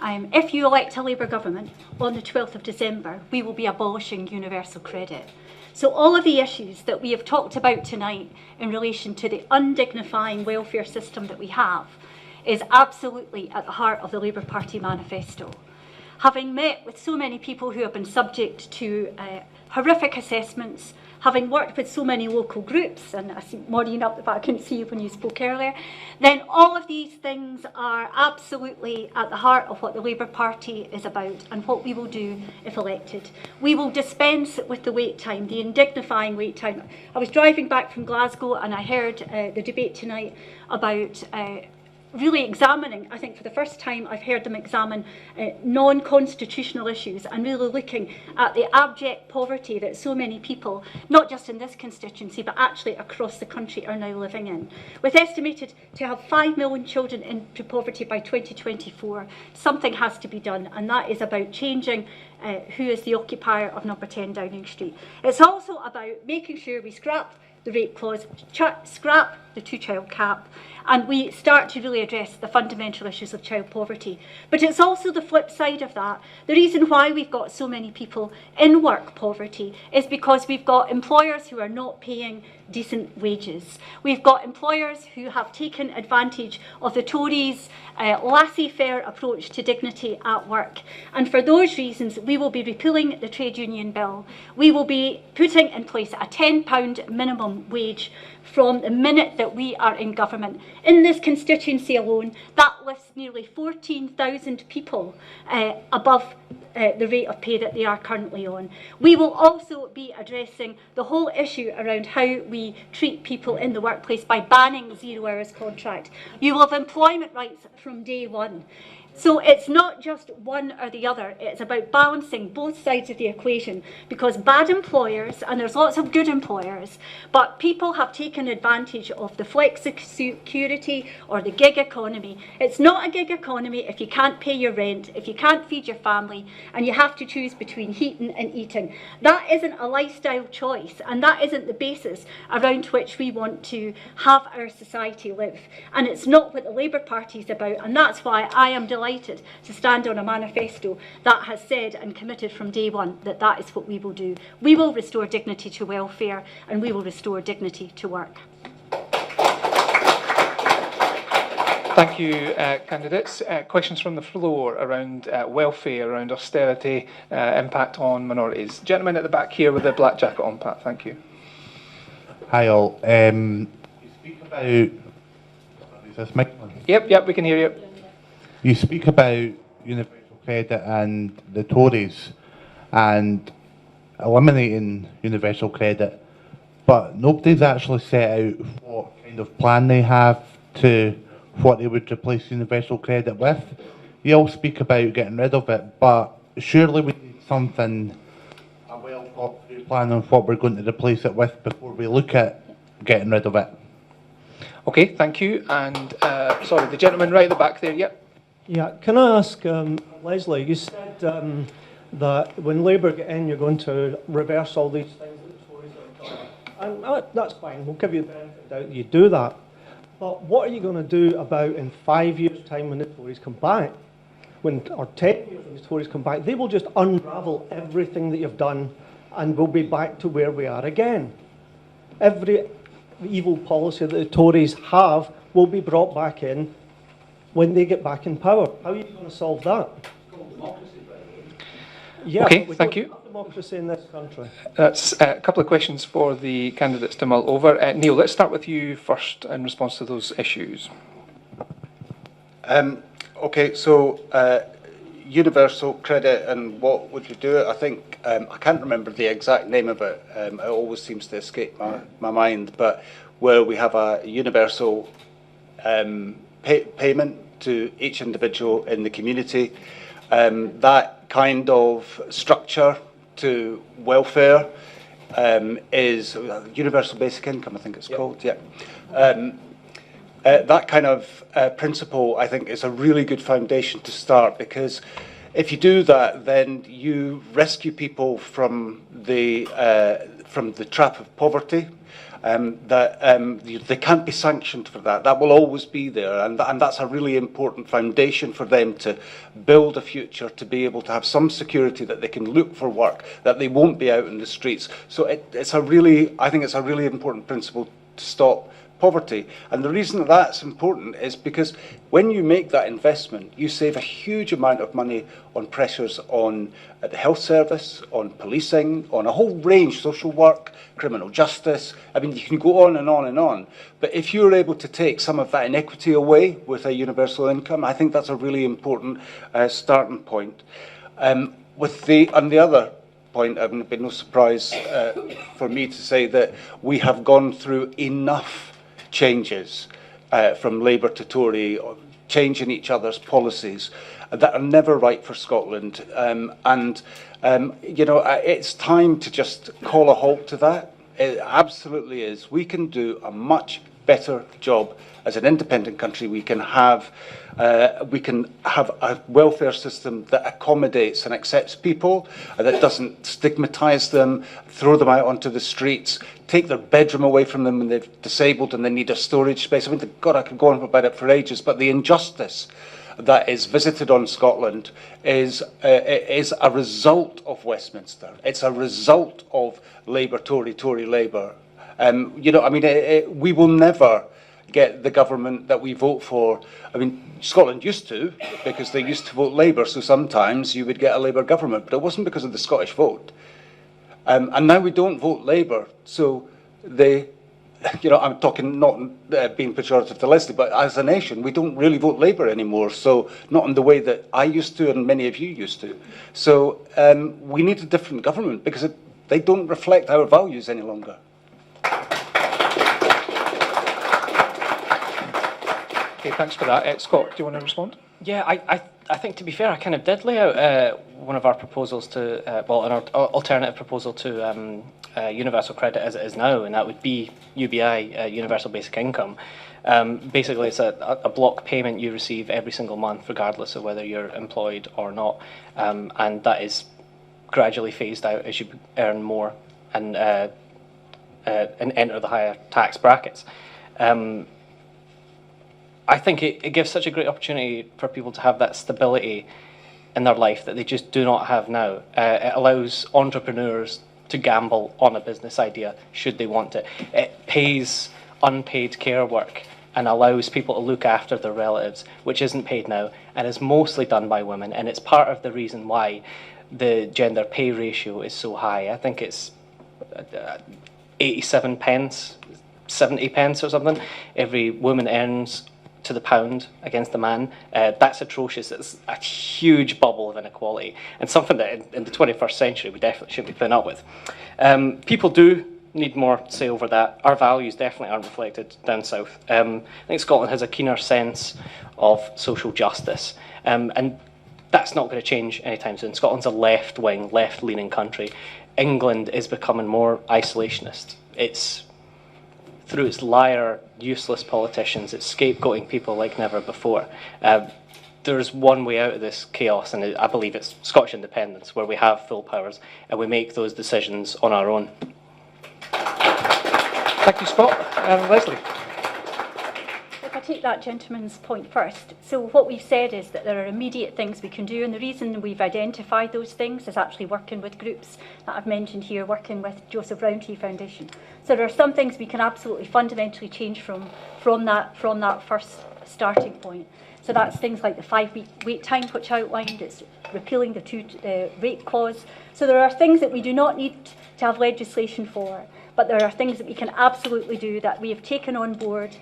If you elect a Labour government on the 12th of December, we will be abolishing universal credit. So all of the issues that we have talked about tonight in relation to the undignifying welfare system that we have is absolutely at the heart of the Labour Party manifesto. Having met with so many people who have been subject to horrific assessments, having worked with so many local groups, and I see Maureen up the back, I couldn't see you when you spoke earlier, then all of these things are absolutely at the heart of what the Labour Party is about and what we will do if elected. We will dispense with the wait time, the indignifying wait time. I was driving back from Glasgow and I heard the debate tonight about really examining, I think for the first time I've heard them examine non-constitutional issues and really looking at the abject poverty that so many people, not just in this constituency, but actually across the country are now living in. With estimated to have 5 million children into poverty by 2024, something has to be done, and that is about changing who is the occupier of number 10 Downing Street. It's also about making sure we scrap the rape clause, scrap the two-child cap, and we start to really address the fundamental issues of child poverty. But it's also the flip side of that. The reason why we've got so many people in work poverty is because we've got employers who are not paying decent wages. We've got employers who have taken advantage of the Tories' laissez-faire approach to dignity at work. And for those reasons, we will be repealing the trade union bill. We will be putting in place a £10 minimum wage from the minute that we are in government. In this constituency alone, that lifts nearly 14,000 people above the rate of pay that they are currently on. We will also be addressing the whole issue around how we treat people in the workplace by banning 0 hours contract. You will have employment rights from day one. So it's not just one or the other, it's about balancing both sides of the equation, because bad employers, and there's lots of good employers, but people have taken advantage of the flexicurity or the gig economy. It's not a gig economy if you can't pay your rent, if you can't feed your family, and you have to choose between heating and eating. That isn't a lifestyle choice, and that isn't the basis around which we want to have our society live. And it's not what the Labour Party is about, and that's why I am delighted to stand on a manifesto that has said and committed from day one that that is what we will do. We will restore dignity to welfare, and we will restore dignity to work. Thank you, candidates. Questions from the floor around welfare, around austerity, impact on minorities. Gentleman at the back here with the black jacket on, Pat. Thank you. Hi all. You speak about... Is this mic on? Yep, we can hear you. You speak about universal credit and the Tories and eliminating universal credit, but nobody's actually set out what kind of plan they have to what they would replace universal credit with. You all speak about getting rid of it, but surely we need something, a well thought through plan on what we're going to replace it with before we look at getting rid of it. Okay, thank you. And sorry, the gentleman right at the back there, yep. Yeah, can I ask, Lesley, you said that when Labour get in, you're going to reverse all these things that the Tories have done. And that's fine, we'll give you the benefit of the doubt that you do that. But what are you going to do about in 5 years' time when the Tories come back? Or 10 years when the Tories come back, they will just unravel everything that you've done and we'll be back to where we are again. Every evil policy that the Tories have will be brought back in when they get back in power. How are you going to solve that? It's called democracy, by the way. Yeah, okay, thank you. Democracy in this country. That's a couple of questions for the candidates to mull over. Neale, let's start with you first in response to those issues. Okay, so universal credit and what would you do it? I think, I can't remember the exact name of it. It always seems to escape my mind, but where we have a universal payment to each individual in the community. That kind of structure to welfare is universal basic income, I think it's called, yeah. That kind of principle, I think, is a really good foundation to start, because if you do that, then you rescue people from the trap of poverty. They can't be sanctioned for that. That will always be there, and that's a really important foundation for them to build a future, to be able to have some security that they can look for work, that they won't be out in the streets. So I think it's a really important principle to stop poverty. And the reason that's important is because when you make that investment, you save a huge amount of money on pressures on the health service, on policing, on a whole range, social work, criminal justice. I mean, you can go on and on and on. But if you're able to take some of that inequity away with a universal income, I think that's a really important starting point. On the other point, it would be no surprise for me to say that we have gone through enough changes from Labour to Tory, changing each other's policies that are never right for Scotland. It's time to just call a halt to that. It absolutely is. We can do a much better job as an independent country. We can have a welfare system that accommodates and accepts people, that doesn't stigmatise them, throw them out onto the streets, take their bedroom away from them when they're disabled and they need a storage space. I mean, God, I could go on about it for ages, but the injustice that is visited on Scotland is a result of Westminster. It's a result of Labour, Tory, Tory, Labour. You know, I mean, we will never get the government that we vote for. I mean, Scotland used to, because they used to vote Labour, so sometimes you would get a Labour government, but it wasn't because of the Scottish vote. And now we don't vote Labour, so they, you know, I'm talking not being pejorative to Lesley, but as a nation, we don't really vote Labour anymore, so not in the way that I used to and many of you used to. So we need a different government, because they don't reflect our values any longer. Okay, thanks for that. Scott, do you want to respond? Yeah, I think, to be fair, I kind of did lay out one of our proposals to, well, an alternative proposal to universal credit as it is now, and that would be UBI, Universal Basic Income. Basically, it's a block payment you receive every single month, regardless of whether you're employed or not, and that is gradually phased out as you earn more and enter the higher tax brackets. I think it gives such a great opportunity for people to have that stability in their life that they just do not have now. It allows entrepreneurs to gamble on a business idea should they want it. It pays unpaid care work and allows people to look after their relatives, which isn't paid now and is mostly done by women. And it's part of the reason why the gender pay ratio is so high. I think it's 87 pence, 70 pence or something every woman earns to the pound against the man. That's atrocious. It's a huge bubble of inequality and something that in the 21st century we definitely should be putting up with. People do need more say over that. Our values definitely aren't reflected down south. I think Scotland has a keener sense of social justice, and that's not going to change anytime soon. Scotland's a left-wing, left-leaning country. England is becoming more isolationist. It's through its liar, useless politicians, it's scapegoating people like never before. There's one way out of this chaos, and I believe it's Scottish independence, where we have full powers and we make those decisions on our own. Thank you, Scott. Lesley. If I take that gentleman's point first, so what we've said is that there are immediate things we can do, and the reason we've identified those things is actually working with groups that I've mentioned here, working with Joseph Rowntree Foundation. So there are some things we can absolutely fundamentally change from that first starting point. So that's things like the 5-week wait time, which I outlined. It's repealing the 2 rape clause. So there are things that we do not need to have legislation for, but there are things that we can absolutely do that we have taken on board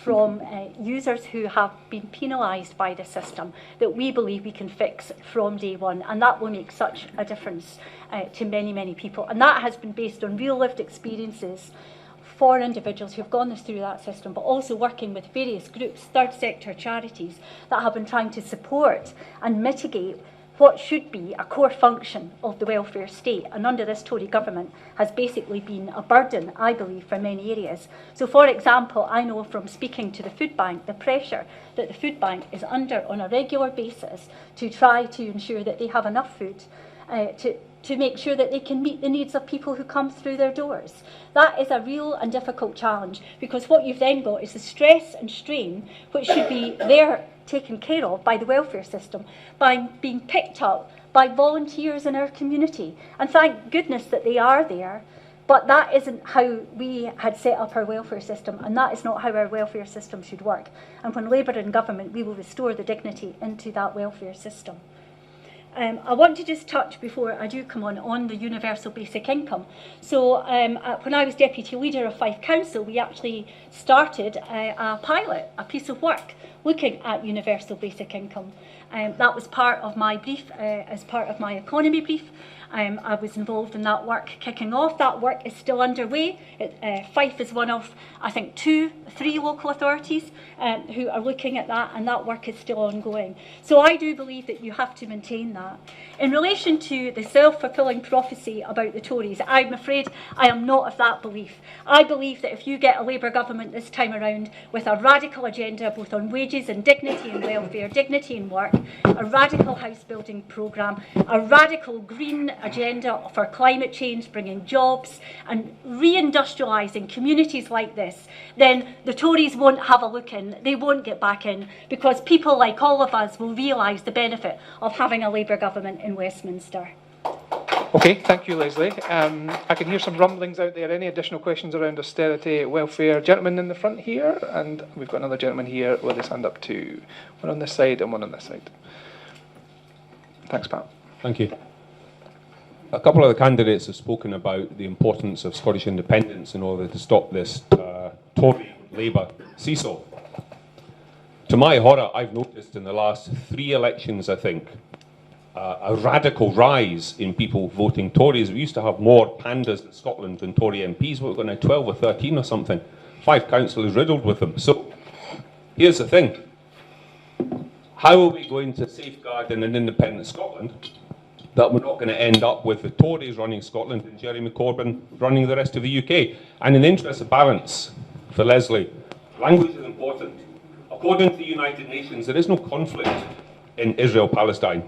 from users who have been penalised by the system that we believe we can fix from day one, and that will make such a difference to many, many people. And that has been based on real lived experiences for individuals who have gone through that system, but also working with various groups, third sector charities, that have been trying to support and mitigate what should be a core function of the welfare state, and under this Tory government has basically been a burden, I believe, for many areas. So, for example, I know from speaking to the food bank, the pressure that the food bank is under on a regular basis to try to ensure that they have enough food to make sure that they can meet the needs of people who come through their doors. That is a real and difficult challenge, because what you've then got is the stress and strain which should be there taken care of by the welfare system, by being picked up by volunteers in our community. And thank goodness that they are there, but that isn't how we had set up our welfare system, and that is not how our welfare system should work. And when Labour are in government, we will restore the dignity into that welfare system. I want to just touch, before I do come on the universal basic income. So when I was deputy leader of Fife Council, we actually started a pilot, a piece of work, looking at universal basic income. That was part of my brief, as part of my economy brief. I was involved in that work kicking off. That work is still underway. Fife is one of, I think, 3 local authorities who are looking at that, and that work is still ongoing. So I do believe that you have to maintain that. In relation to the self-fulfilling prophecy about the Tories, I'm afraid I am not of that belief. I believe that if you get a Labour government this time around with a radical agenda both on wages and dignity and welfare, dignity and work, a radical house building programme, a radical green agenda for climate change, bringing jobs and reindustrialising communities like this, then the Tories won't have a look in, they won't get back in, because people like all of us will realise the benefit of having a Labour government in Westminster. Okay, thank you, Lesley. I can hear some rumblings out there. Any additional questions around austerity, welfare? Gentleman in the front here, and we've got another gentleman here with his hand up too. One on this side and one on this side. Thanks, Pat. Thank you. A couple of the candidates have spoken about the importance of Scottish independence in order to stop this Tory-Labour seesaw. To my horror, I've noticed in the last 3 elections, I think, a radical rise in people voting Tories. We used to have more pandas in Scotland than Tory MPs. We've got now 12 or 13 or something. 5 councillors riddled with them. So here's the thing. How are we going to safeguard in an independent Scotland that we're not going to end up with the Tories running Scotland and Jeremy Corbyn running the rest of the UK? And in the interest of balance, for Lesley, language is important. According to the United Nations, there is no conflict in Israel-Palestine.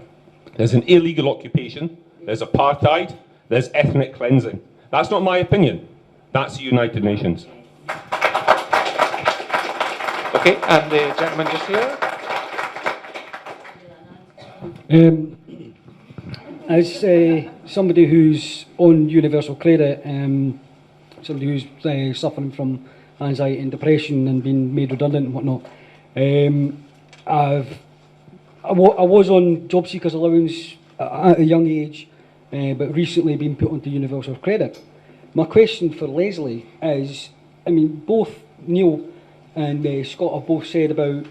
There's an illegal occupation, there's apartheid, there's ethnic cleansing. That's not my opinion. That's the United Nations. Okay, and the gentleman just here. As somebody who's on universal credit, somebody who's suffering from anxiety and depression and being made redundant and whatnot, I was on job seekers allowance at a young age, but recently been put onto universal credit. My question for Lesley is, I mean, both Neale and Scott have both said about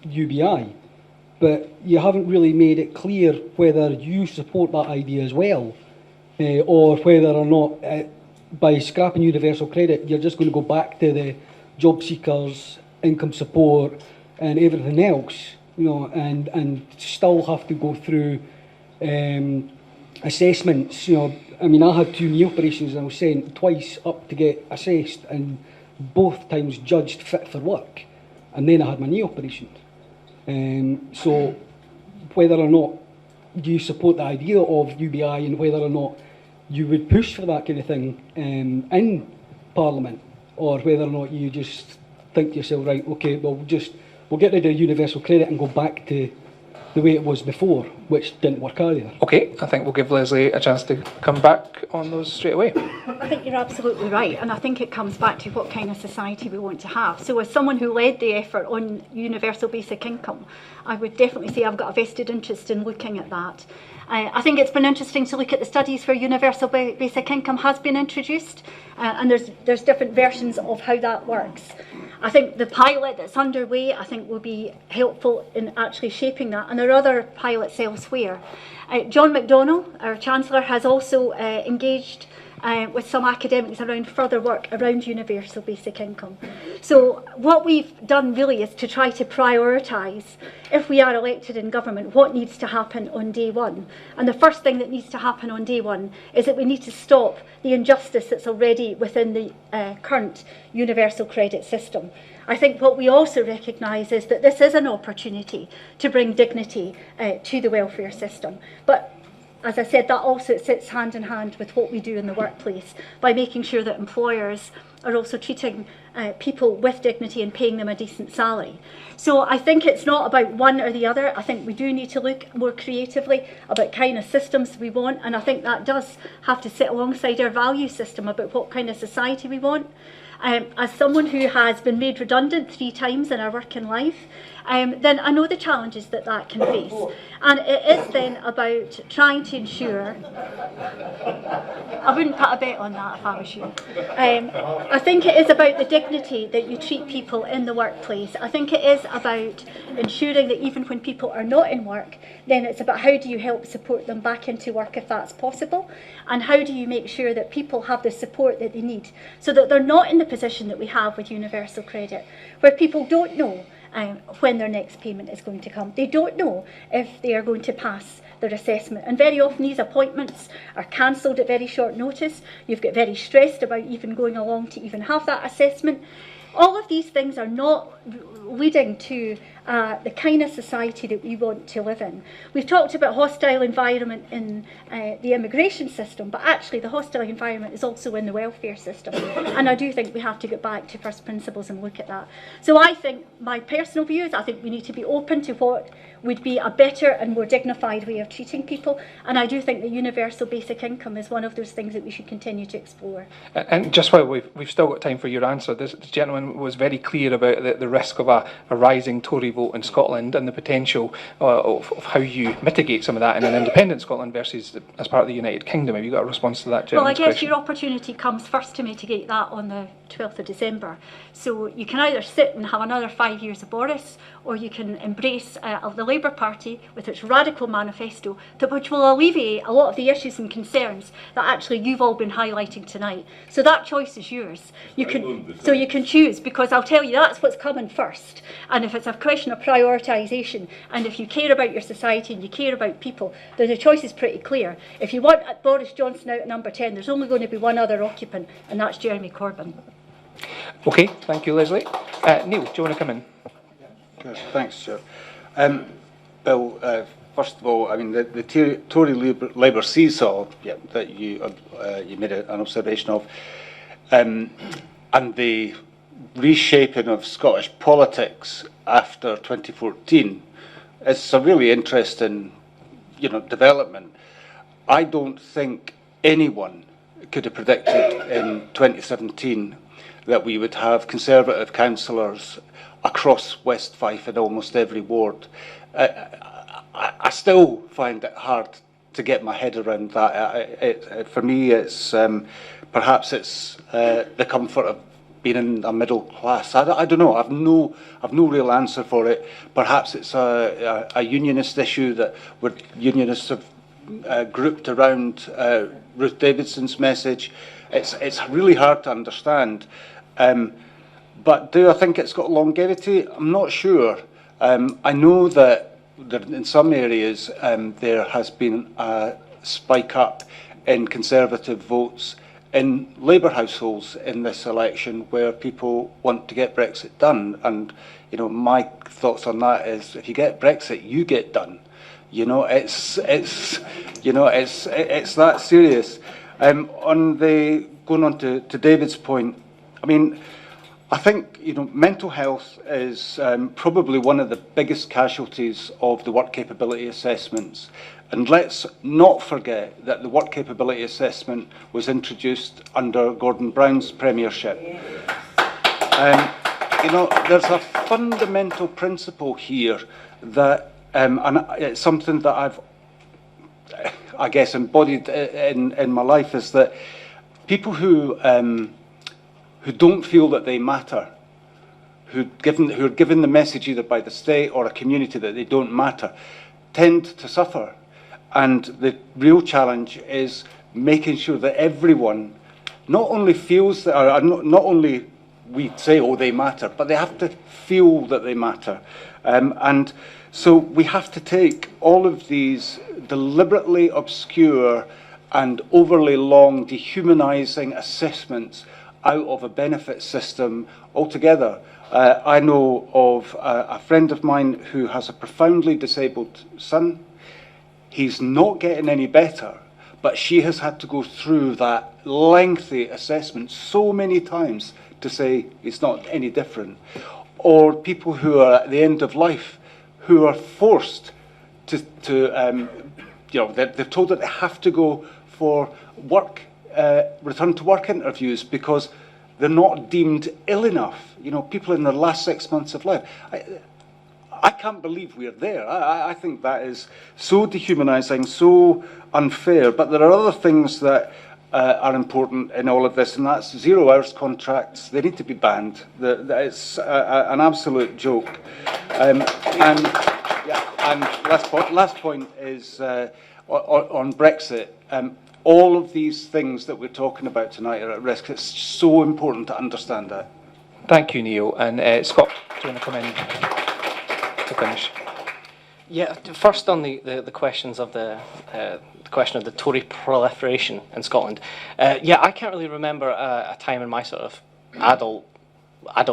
UBI, but you haven't really made it clear whether you support that idea as well, or whether or not by scrapping universal credit you're just going to go back to the job seekers, income support and everything else, you know, and still have to go through assessments. You know, I mean, I had 2 knee operations and I was sent twice up to get assessed, and both times judged fit for work, and then I had my knee operation. So whether or not you support the idea of UBI and whether or not you would push for that kind of thing in Parliament, or whether or not you just think to yourself, right, okay, we'll get rid of universal credit and go back to the way it was before, which didn't work either. Okay, I think we'll give Lesley a chance to come back on those straight away. I think you're absolutely right, and I think it comes back to what kind of society we want to have. So as someone who led the effort on universal basic income, I would definitely say I've got a vested interest in looking at that. I think it's been interesting to look at the studies where universal basic income has been introduced, and there's different versions of how that works. I think the pilot that's underway, I think, will be helpful in actually shaping that, and there are other pilots elsewhere. John McDonnell, our Chancellor, has also engaged with some academics around further work around universal basic income. So what we've done really is to try to prioritise, if we are elected in government, what needs to happen on day one. And the first thing that needs to happen on day one is that we need to stop the injustice that's already within the current universal credit system. I think what we also recognise is that this is an opportunity to bring dignity to the welfare system. But as I said, that also sits hand in hand with what we do in the workplace by making sure that employers are also treating people with dignity and paying them a decent salary. So I think it's not about one or the other. I think we do need to look more creatively about kind of systems we want, and I think that does have to sit alongside our value system about what kind of society we want. As someone who has been made redundant 3 times in our working life, then I know the challenges that can face. And it is then about trying to ensure, I wouldn't put a bet on that if I was you. I think it is about the dignity that you treat people in the workplace. I think it is about ensuring that even when people are not in work, then it's about how do you help support them back into work if that's possible, and how do you make sure that people have the support that they need so that they're not in the position that we have with universal credit, where people don't know when their next payment is going to come. They don't know if they are going to pass their assessment. And very often these appointments are cancelled at very short notice. You've got very stressed about even going along to even have that assessment. All of these things are not leading to the kind of society that we want to live in. We've talked about hostile environment in the immigration system, but actually the hostile environment is also in the welfare system. And I do think we have to get back to first principles and look at that. So I think, my personal view is, I think we need to be open to what would be a better and more dignified way of treating people. And I do think that universal basic income is one of those things that we should continue to explore. And just while we've still got time for your answer, this gentleman was very clear about the risk of a rising Tory vote in Scotland and the potential of how you mitigate some of that in an independent Scotland versus as part of the United Kingdom. Have you got a response to that gentleman's Well, I guess question? your opportunity comes first to mitigate that on the 12th of December. So you can either sit and have another 5 years of Boris, or you can embrace the Labour Party with its radical manifesto, which will alleviate a lot of the issues and concerns that actually you've all been highlighting tonight. So that choice is yours. You can choose, because I'll tell you that's what's coming first. And if it's a question of prioritisation, and if you care about your society and you care about people, then the choice is pretty clear. If you want Boris Johnson out at number 10, there's only going to be one other occupant, and that's Jeremy Corbyn. Okay, thank you, Lesley. Neale, do you want to come in? Yes, thanks, Chair. Bill, first of all, I mean, the Tory Labour seesaw that you made an observation of, and the reshaping of Scottish politics after 2014 is a really interesting, development. I don't think anyone could have predicted in 2017 that we would have Conservative councillors across West Fife in almost every ward. I still find it hard to get my head around that. For me, it's perhaps it's the comfort of being in a middle class. I don't know. I've no real answer for it. Perhaps it's a unionist issue that unionists have grouped around Ruth Davidson's message. It's really hard to understand. But do I think it's got longevity? I'm not sure. I know that in some areas there has been a spike up in Conservative votes in Labour households in this election, where people want to get Brexit done. And my thoughts on that is, if you get Brexit, you get done. It's that serious. Going on to David's point, I mean, I think mental health is probably one of the biggest casualties of the work capability assessments. And let's not forget that the work capability assessment was introduced under Gordon Brown's premiership. There's a fundamental principle here that, and it's something that I've, I guess, embodied in my life, is that people who don't feel that they matter, who are given the message either by the state or a community that they don't matter, tend to suffer. And the real challenge is making sure that everyone not only feels that, or not only we say, oh, they matter, but they have to feel that they matter. And so we have to take all of these deliberately obscure and overly long, dehumanising assessments out of a benefit system altogether. I know of a friend of mine who has a profoundly disabled son. He's not getting any better, but she has had to go through that lengthy assessment so many times to say it's not any different. Or people who are at the end of life, who are forced to they're told that they have to go for return to work interviews because they're not deemed ill enough. People in their last 6 months of life. I can't believe we're there. I think that is so dehumanising, so unfair. But there are other things that are important in all of this, and that's 0 hours contracts. They need to be banned. It's an absolute joke. And last point is on Brexit. All of these things that we're talking about tonight are at risk. It's so important to understand that. Thank you, Neale. And Scott, do you want to come in to finish? Yeah, first on the questions of the question of the Tory proliferation in Scotland. Yeah, I can't really remember a time in my sort of adult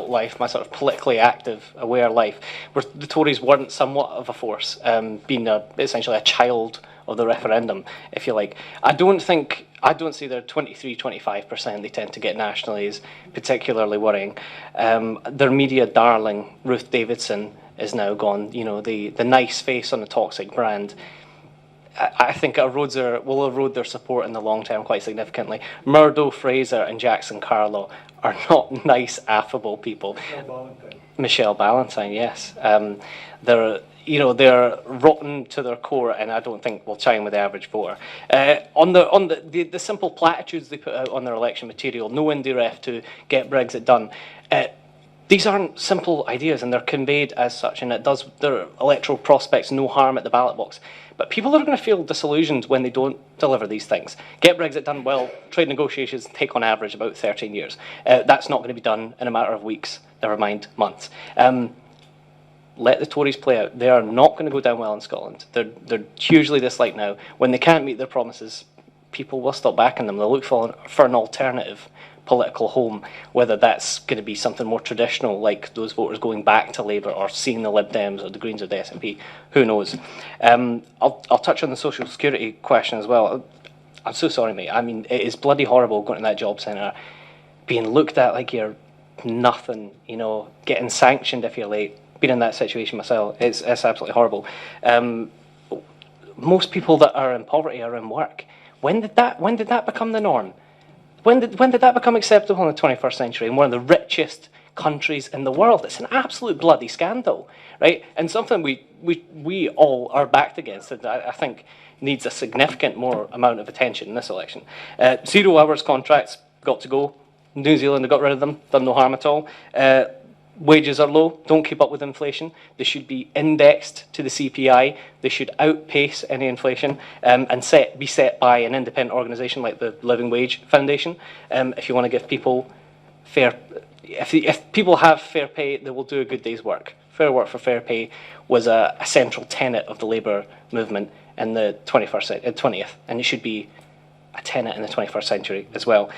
life, my sort of politically active, aware life, where the Tories weren't somewhat of a force, being essentially a child of the referendum, if you like. I don't see their 23-25% they tend to get nationally is particularly worrying. Their media darling, Ruth Davidson, is now gone. You know, the nice face on the toxic brand. I think it will erode their support in the long term quite significantly. Murdo Fraser and Jackson Carlow are not nice, affable people. Michelle Ballantyne, yes. They're rotten to their core, and I don't think will chime with the average voter. On the simple platitudes they put out on their election material, no Indie Ref to get Brexit done. These aren't simple ideas, and they're conveyed as such, and it does their electoral prospects no harm at the ballot box. But people are going to feel disillusioned when they don't deliver these things. Get Brexit done well, trade negotiations take on average about 13 years. That's not going to be done in a matter of weeks, never mind months. Let the Tories play out. They are not going to go down well in Scotland. They're hugely disliked now. When they can't meet their promises, people will stop backing them. They'll look for an alternative political home, whether that's going to be something more traditional, like those voters going back to Labour or seeing the Lib Dems or the Greens or the SNP. Who knows? I'll touch on the social security question as well. I'm so sorry, mate. I mean, it is bloody horrible going to that job centre, being looked at like you're nothing, getting sanctioned if you're late. Been in that situation myself. It's absolutely horrible. Most people that are in poverty are in work. When did that become the norm? When did that become acceptable in the 21st century in one of the richest countries in the world? It's an absolute bloody scandal, right? And something we all are backed against, and I think needs a significant more amount of attention in this election. 0 hours contracts got to go. New Zealand have got rid of them, done no harm at all. Wages are low, don't keep up with inflation. They should be indexed to the CPI. They should outpace any inflation and be set by an independent organisation like the Living Wage Foundation. If you want to give people if people have fair pay, they will do a good day's work. Fair work for fair pay was a central tenet of the Labour movement in the 20th, and it should be a tenet in the 21st century as well.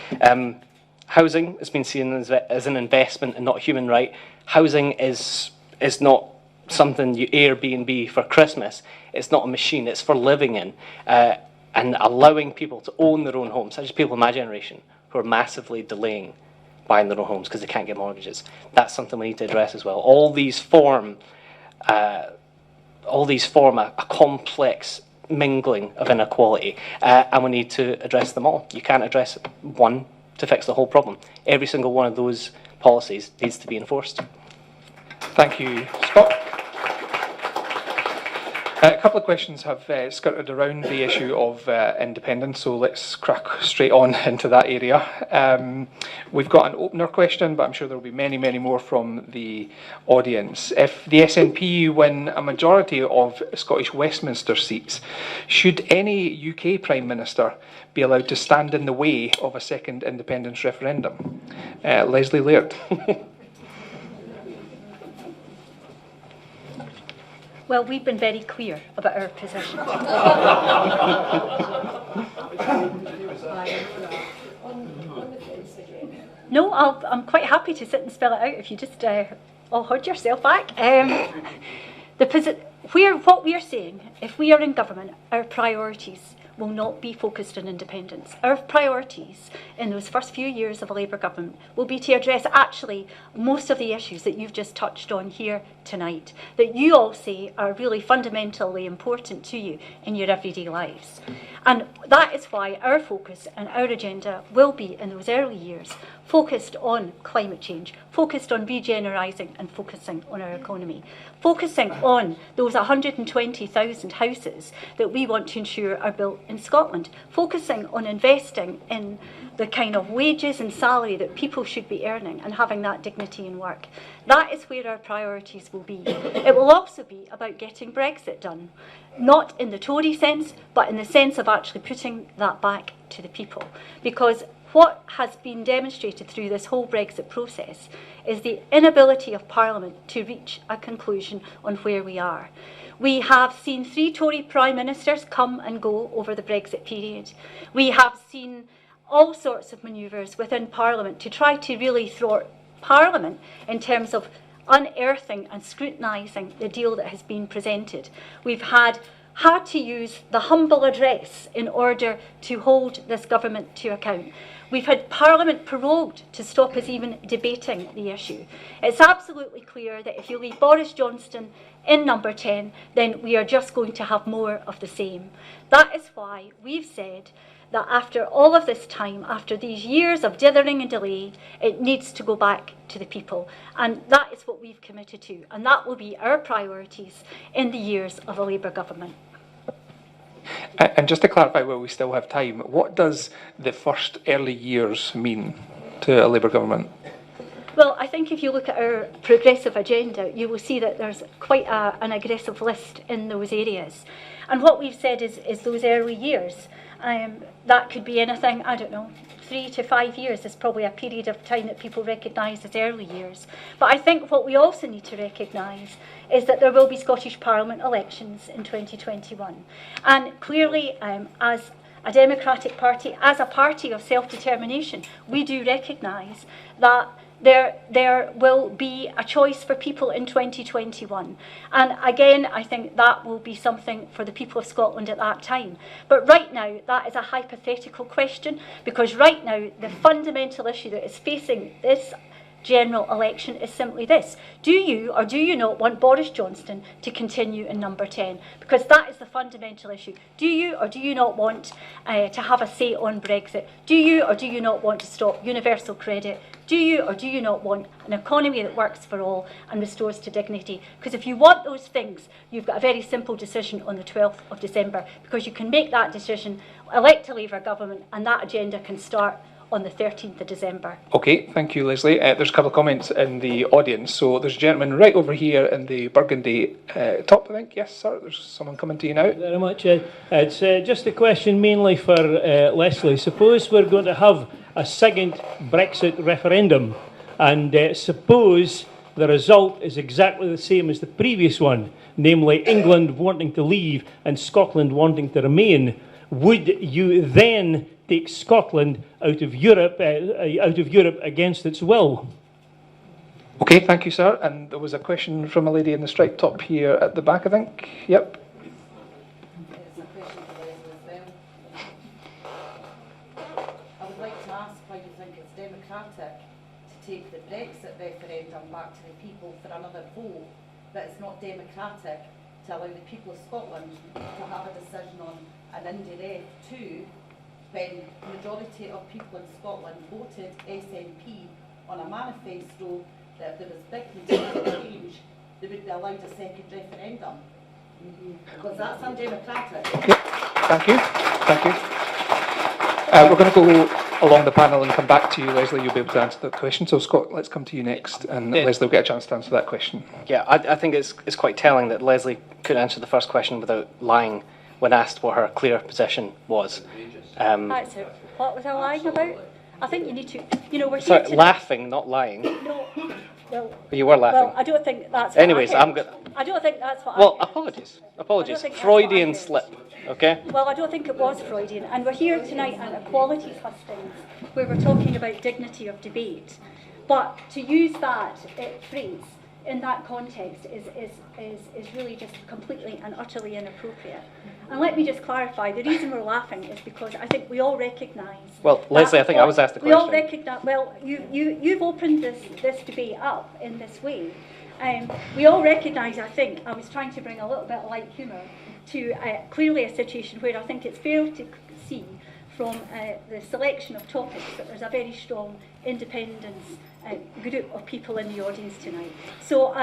Housing has been seen as an investment and not a human right. Housing is not something you Airbnb for Christmas. It's not a machine. It's for living in and allowing people to own their own homes, such as people in my generation who are massively delaying buying their own homes because they can't get mortgages. That's something we need to address as well. All these form a complex mingling of inequality, and we need to address them all. You can't address one to fix the whole problem. Every single one of those policies needs to be enforced. Thank you, Scott. A couple of questions have skirted around the issue of independence, so let's crack straight on into that area. We've got an opener question, but I'm sure there will be many, many more from the audience. If the SNP win a majority of Scottish Westminster seats, should any UK Prime Minister be allowed to stand in the way of a second independence referendum? Lesley, Laird. Well, we've been very clear about our position. No, I'm quite happy to sit and spell it out if you just all hold yourself back. What we are saying, if we are in government, our priorities will not be focused on independence. Our priorities in those first few years of a Labour government will be to address actually most of the issues that you've just touched on here tonight, that you all say are really fundamentally important to you in your everyday lives. And that is why our focus and our agenda will be, in those early years, focused on climate change, focused on regenerising and focusing on our economy, focusing on those 120,000 houses that we want to ensure are built in Scotland, focusing on investing in the kind of wages and salary that people should be earning and having that dignity in work. That is where our priorities will be. It will also be about getting Brexit done, not in the Tory sense, but in the sense of actually putting that back to the people. Because what has been demonstrated through this whole Brexit process is the inability of Parliament to reach a conclusion on where we are. We have seen 3 Tory Prime Ministers come and go over the Brexit period. We have seen all sorts of manoeuvres within Parliament to try to really thwart Parliament in terms of unearthing and scrutinising the deal that has been presented. We've had to use the humble address in order to hold this government to account. We've had Parliament prorogued to stop us even debating the issue. It's absolutely clear that if you leave Boris Johnson in number 10, then we are just going to have more of the same. That is why we've said that after all of this time, after these years of dithering and delay, it needs to go back to the people. And that is what we've committed to. And that will be our priorities in the years of a Labour government. And just to clarify, while we still have time, what does the first early years mean to a Labour government? Well, I think if you look at our progressive agenda, you will see that there's quite an aggressive list in those areas. And what we've said is those early years. That could be anything, I don't know, 3 to 5 years is probably a period of time that people recognise as early years. But I think what we also need to recognise is that there will be Scottish Parliament elections in 2021. And clearly, as a democratic party, as a party of self-determination, we do recognise that there will be a choice for people in 2021. And again, I think that will be something for the people of Scotland at that time. But right now, that is a hypothetical question, because right now, the fundamental issue that is facing this general election is simply this. Do you or do you not want Boris Johnson to continue in number 10? Because that is the fundamental issue. Do you or do you not want to have a say on Brexit? Do you or do you not want to stop universal credit? Do you or do you not want an economy that works for all and restores to dignity? Because if you want those things, you've got a very simple decision on the 12th of December, because you can make that decision, elect a Labour government, and that agenda can start on the 13th of December. Okay, thank you, Lesley. There's a couple of comments in the audience. So there's a gentleman right over here in the burgundy top, I think. Yes, sir. There's someone coming to you now. Thank you very much. It's just a question mainly for Lesley. Suppose we're going to have a second Brexit referendum, and suppose the result is exactly the same as the previous one, namely England wanting to leave and Scotland wanting to remain. Would you then take Scotland out of Europe against its will? Okay, thank you, sir. And there was a question from a lady in the striped top here at the back, I think. Yep. It's a question for Lesley as well. I would like to ask why you think it's democratic to take the Brexit referendum back to the people for another vote, but it's not democratic to allow the people of Scotland to have a decision on an indirect too, when the majority of people in Scotland voted SNP on a manifesto that if there was big constitutional change, they would be allowed a second referendum. Because that's undemocratic. Yep. Thank you. Thank you. We're going to go along the panel and come back to you, Lesley. You'll be able to answer that question. So, Scott, let's come to you next, and Lesley will get a chance to answer that question. Yeah, I think it's quite telling that Lesley could answer the first question without lying when asked what her clear position was. That's it. What was I lying about? I think you need to, we're sorry, here laughing, not lying. No, well, you were laughing. Well, I don't think that's what Anyways, I I'm good. I don't think that's what Well, I apologies. Freudian Freudian slip, okay? Well, I don't think it was Freudian. And we're here tonight at Equalities Hustings, where we're talking about dignity of debate. But to use that phrase in that context is really just completely and utterly inappropriate. And let me just clarify, the reason we're laughing is because I think we all recognise... Well, Lesley, I think I was asked the question. We all recognise... Well, you've opened this debate up in this way. We all recognise, I think, I was trying to bring a little bit of light humour to clearly a situation where I think it's fair to see from the selection of topics that there's a very strong independence group of people in the audience tonight. So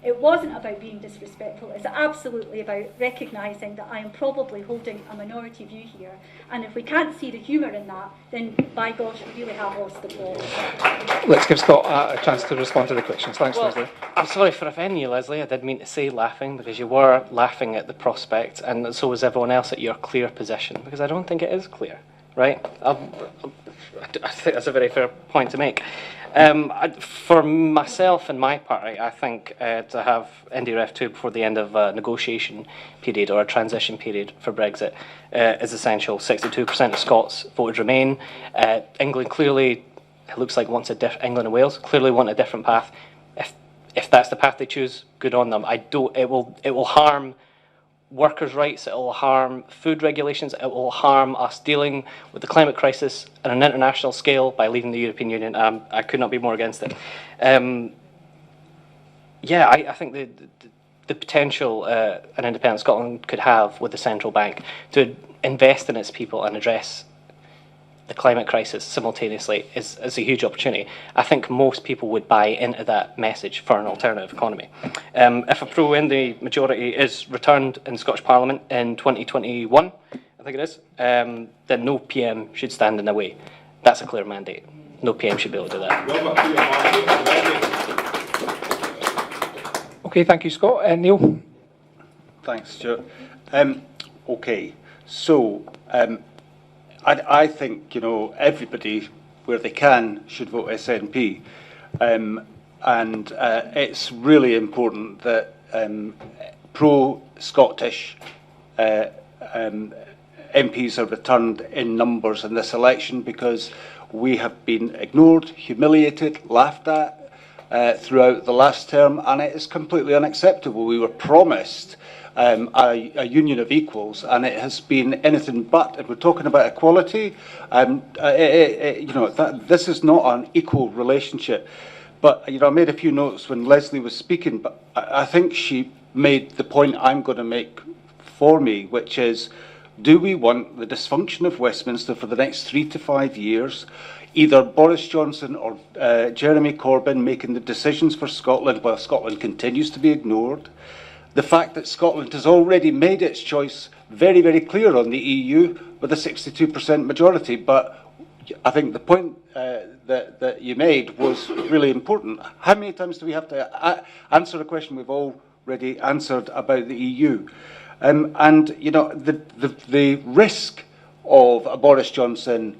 it wasn't about being disrespectful, it's absolutely about recognising that I am probably holding a minority view here, and if we can't see the humour in that, then by gosh, we really have lost the plot. Let's give Scott a chance to respond to the questions. Thanks, Lesley. I'm sorry for offending you, Lesley. I did mean to say laughing, because you were laughing at the prospect, and so was everyone else, at your clear position, because I don't think it is clear. right? I think that's a very fair point to make. For myself and my party, I think to have NDREF 2 before the end of a negotiation period or a transition period for Brexit is essential. 62% of Scots voted Remain. England clearly, it looks like England and Wales clearly want a different path. If that's the path they choose, good on them. It will harm workers' rights, it will harm food regulations, it will harm us dealing with the climate crisis on an international scale by leaving the European Union. I could not be more against it. I think the potential an independent Scotland could have with the central bank to invest in its people and address the climate crisis simultaneously is a huge opportunity. I think most people would buy into that message for an alternative economy. If a pro-Indy majority is returned in the Scottish Parliament in 2021, I think it is, then no PM should stand in the way. That's a clear mandate. No PM should be able to do that. Okay, thank you, Scott. Neale? Thanks, Stuart. Okay, so I think, everybody, where they can, should vote SNP. And it's really important that pro-Scottish MPs are returned in numbers in this election, because we have been ignored, humiliated, laughed at throughout the last term, and it is completely unacceptable. We were promised a union of equals, and it has been anything but. If we're talking about equality, this is not an equal relationship. But I made a few notes when Lesley was speaking, but I think she made the point I'm going to make for me, which is, do we want the dysfunction of Westminster for the next 3 to 5 years? Either Boris Johnson or Jeremy Corbyn making the decisions for Scotland while Scotland continues to be ignored. The fact that Scotland has already made its choice very, very clear on the EU with a 62% majority. But I think the point that you made was really important. How many times do we have to answer a question we've already answered about the EU? The risk of a Boris Johnson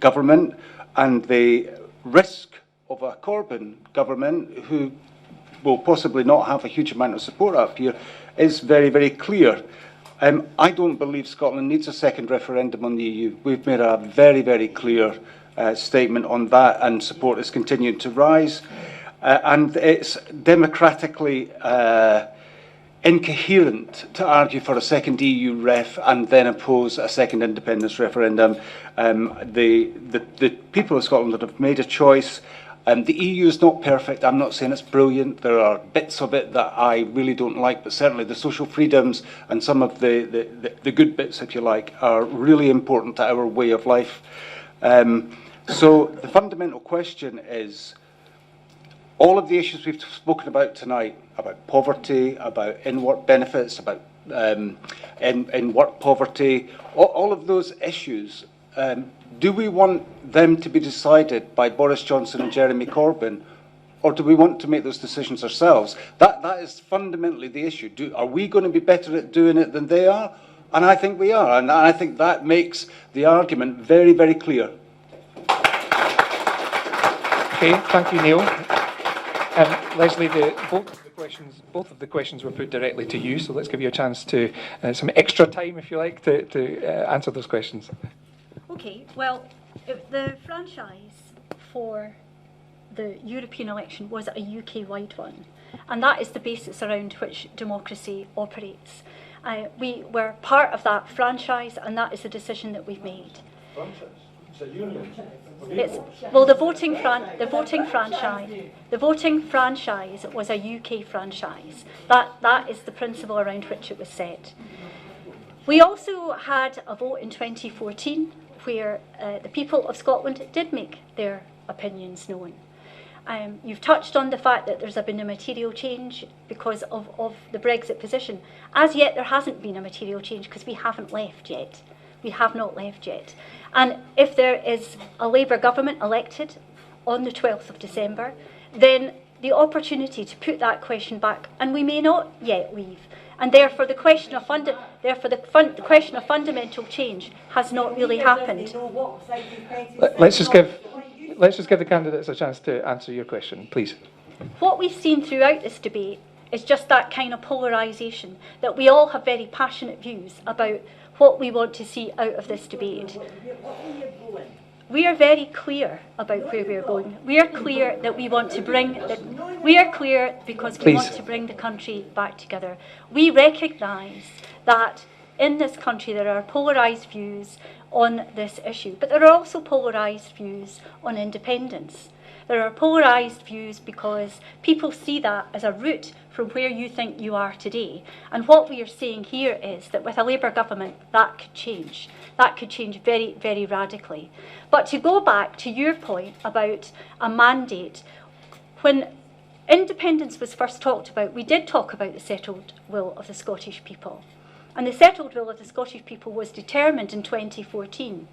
government and the risk of a Corbyn government, who will possibly not have a huge amount of support up here, is very, very clear. I don't believe Scotland needs a second referendum on the EU. We've made a very, very clear statement on that, and support is continuing to rise. And it's democratically incoherent to argue for a second EU ref and then oppose a second independence referendum. The people of Scotland have made a choice. The EU is not perfect. I'm not saying it's brilliant. There are bits of it that I really don't like, but certainly the social freedoms and some of the good bits, if you like, are really important to our way of life. So the fundamental question is, all of the issues we've spoken about tonight, about poverty, about in-work benefits, about in-work poverty, all of those issues, do we want them to be decided by Boris Johnson and Jeremy Corbyn, or do we want to make those decisions ourselves? That is fundamentally the issue. Are we going to be better at doing it than they are? And I think we are, and I think that makes the argument very, very clear. Okay, thank you, Neale. Lesley, both of the questions were put directly to you, so let's give you a chance to some extra time, if you like, to answer those questions. Okay, well, the franchise for the European election was a UK-wide one, and that is the basis around which democracy operates. We were part of that franchise, and that is the decision that we've made. Franchise? It's a union. The voting franchise was a UK franchise. That is the principle around which it was set. We also had a vote in 2014 where the people of Scotland did make their opinions known. You've touched on the fact that there's been a material change because of the Brexit position. As yet, there hasn't been a material change because we haven't left yet. We have not left yet. And if there is a Labour government elected on the 12th of December, then the opportunity to put that question back, and we may not yet leave, And therefore the question of fundamental change has not really happened. Let's just give the candidates a chance to answer your question, please. What we've seen throughout this debate is just that kind of polarisation, that we all have very passionate views about what we want to see out of this debate. We are very clear about where we are going. We are clear that we want to bring we are clear because we want to bring the country back together. We recognise that in this country there are polarised views on this issue, but there are also polarised views on independence. There are polarised views because people see that as a route from where you think you are today. And what we are saying here is that with a Labour government, that could change. That could change very, very radically. But to go back to your point about a mandate, when independence was first talked about, we did talk about the settled will of the Scottish people. And the settled will of the Scottish people was determined in 2014.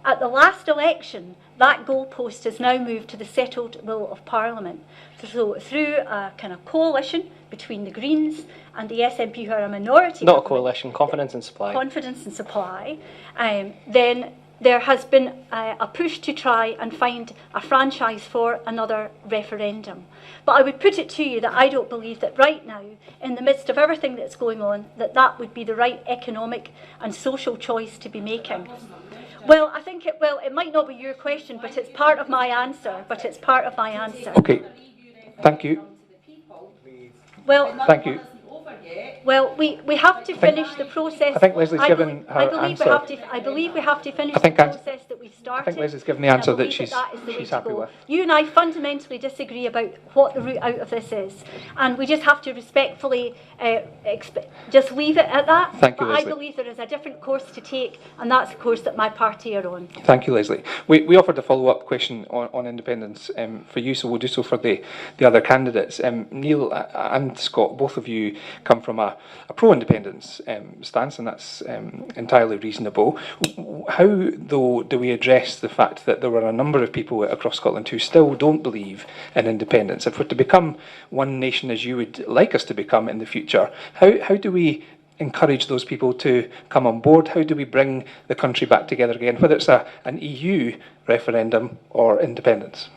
At the last election, that goalpost has now moved to the settled will of Parliament. So through a kind of coalition between the Greens and the SNP, who are a minority Not a coalition, confidence and supply. Confidence and supply. Then there has been a push to try and find a franchise for another referendum. But I would put it to you that I don't believe that right now, in the midst of everything that's going on, that would be the right economic and social choice to be making. Well, I think it might not be your question, but it's part of my answer. Okay, thank you. Well, thank you. Well, we have to finish the process. I think Lesley's given her answer. I believe we have to finish the process that we've started. I think Lesley's given the answer that she's happy with. You and I fundamentally disagree about what the route out of this is, and we just have to respectfully just leave it at that. Thank you, but Lesley. I believe there is a different course to take, and that's the course that my party are on. Thank you, Lesley. We offered a follow-up question on independence for you, so we'll do so for the other candidates. Neale and Scott, both of you come from a pro-independence stance, and that's entirely reasonable. How, though, do we address the fact that there were a number of people across Scotland who still don't believe in independence? If we're to become one nation as you would like us to become in the future, how do we encourage those people to come on board? How do we bring the country back together again, whether it's an EU referendum or independence?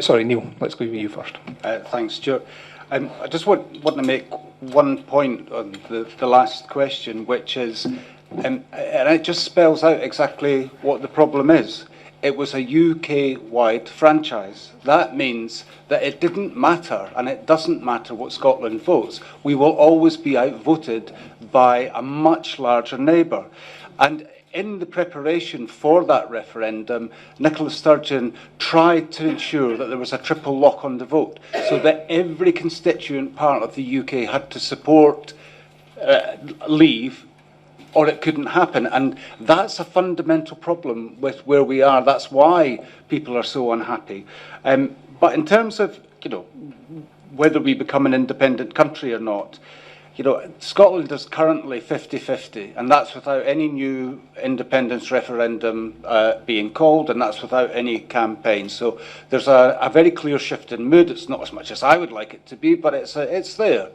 Sorry, Neale, let's go with you first. Thanks, Stuart. I just want to make one point on the last question, which is, and it just spells out exactly what the problem is. It was a UK-wide franchise. That means that it didn't matter, and it doesn't matter what Scotland votes. We will always be outvoted by a much larger neighbour. And in the preparation for that referendum, Nicola Sturgeon tried to ensure that there was a triple lock on the vote, so that every constituent part of the UK had to support leave, or it couldn't happen. And that's a fundamental problem with where we are. That's why people are so unhappy. But in terms of, whether we become an independent country or not, Scotland is currently 50-50, and that's without any new independence referendum being called, and that's without any campaign. So there's a very clear shift in mood. It's not as much as I would like it to be, but it's there.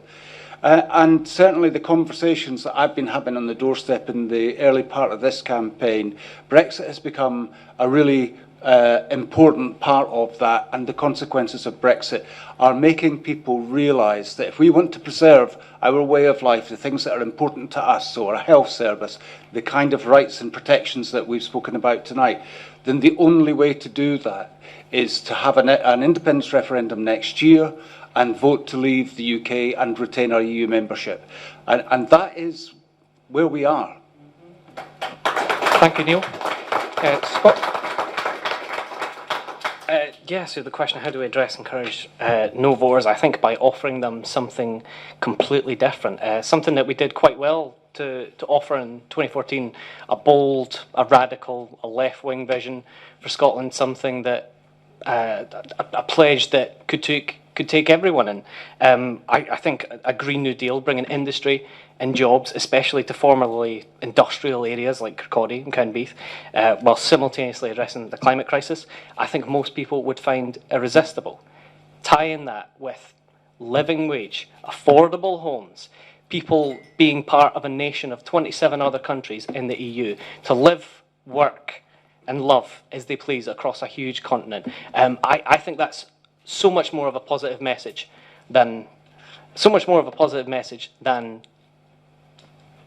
And certainly the conversations that I've been having on the doorstep in the early part of this campaign, Brexit has become a really important part of that, and the consequences of Brexit are making people realise that if we want to preserve our way of life, the things that are important to us, so our health service, the kind of rights and protections that we've spoken about tonight, then the only way to do that is to have an independence referendum next year and vote to leave the UK and retain our EU membership. And that is where we are. Thank you, Neale. Scott? So the question, how do we encourage no voters? I think by offering them something completely different, something that we did quite well to offer in 2014, a bold, a radical, a left-wing vision for Scotland, something that a pledge that could take everyone in. I think a Green New Deal, bringing industry and jobs, especially to formerly industrial areas like Kirkcaldy and Cowdenbeath, while simultaneously addressing the climate crisis, I think most people would find irresistible. Tying that with living wage, affordable homes, people being part of a nation of 27 other countries in the EU, to live, work and love as they please across a huge continent. I think that's so much more of a positive message than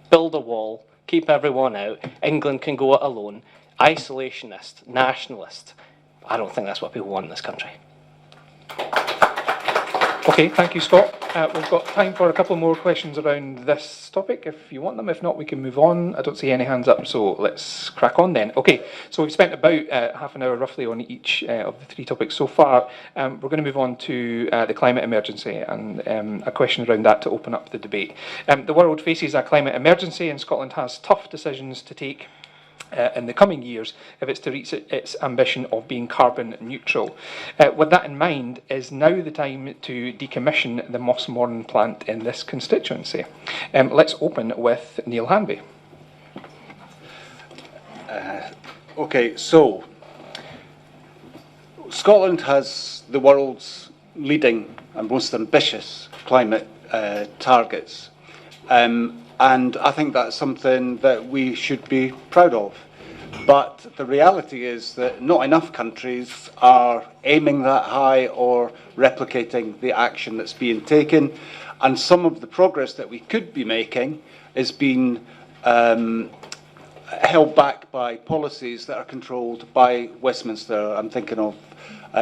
build a wall, keep everyone out, England can go it alone, isolationist, nationalist. I don't think that's what people want in this country. Okay, thank you, Scott. We've got time for a couple more questions around this topic, if you want them. If not, we can move on. I don't see any hands up, so let's crack on then. Okay, so we've spent about half an hour roughly on each of the three topics so far. We're going to move on to the climate emergency and a question around that to open up the debate. The world faces a climate emergency and Scotland has tough decisions to take in the coming years if it's to reach its ambition of being carbon neutral. With that in mind, is now the time to decommission the Mossmorton plant in this constituency? Let's open with Neale Hanvey. Okay, so Scotland has the world's leading and most ambitious climate targets. And I think that's something that we should be proud of. But the reality is that not enough countries are aiming that high or replicating the action that's being taken. And some of the progress that we could be making is being held back by policies that are controlled by Westminster. I'm thinking of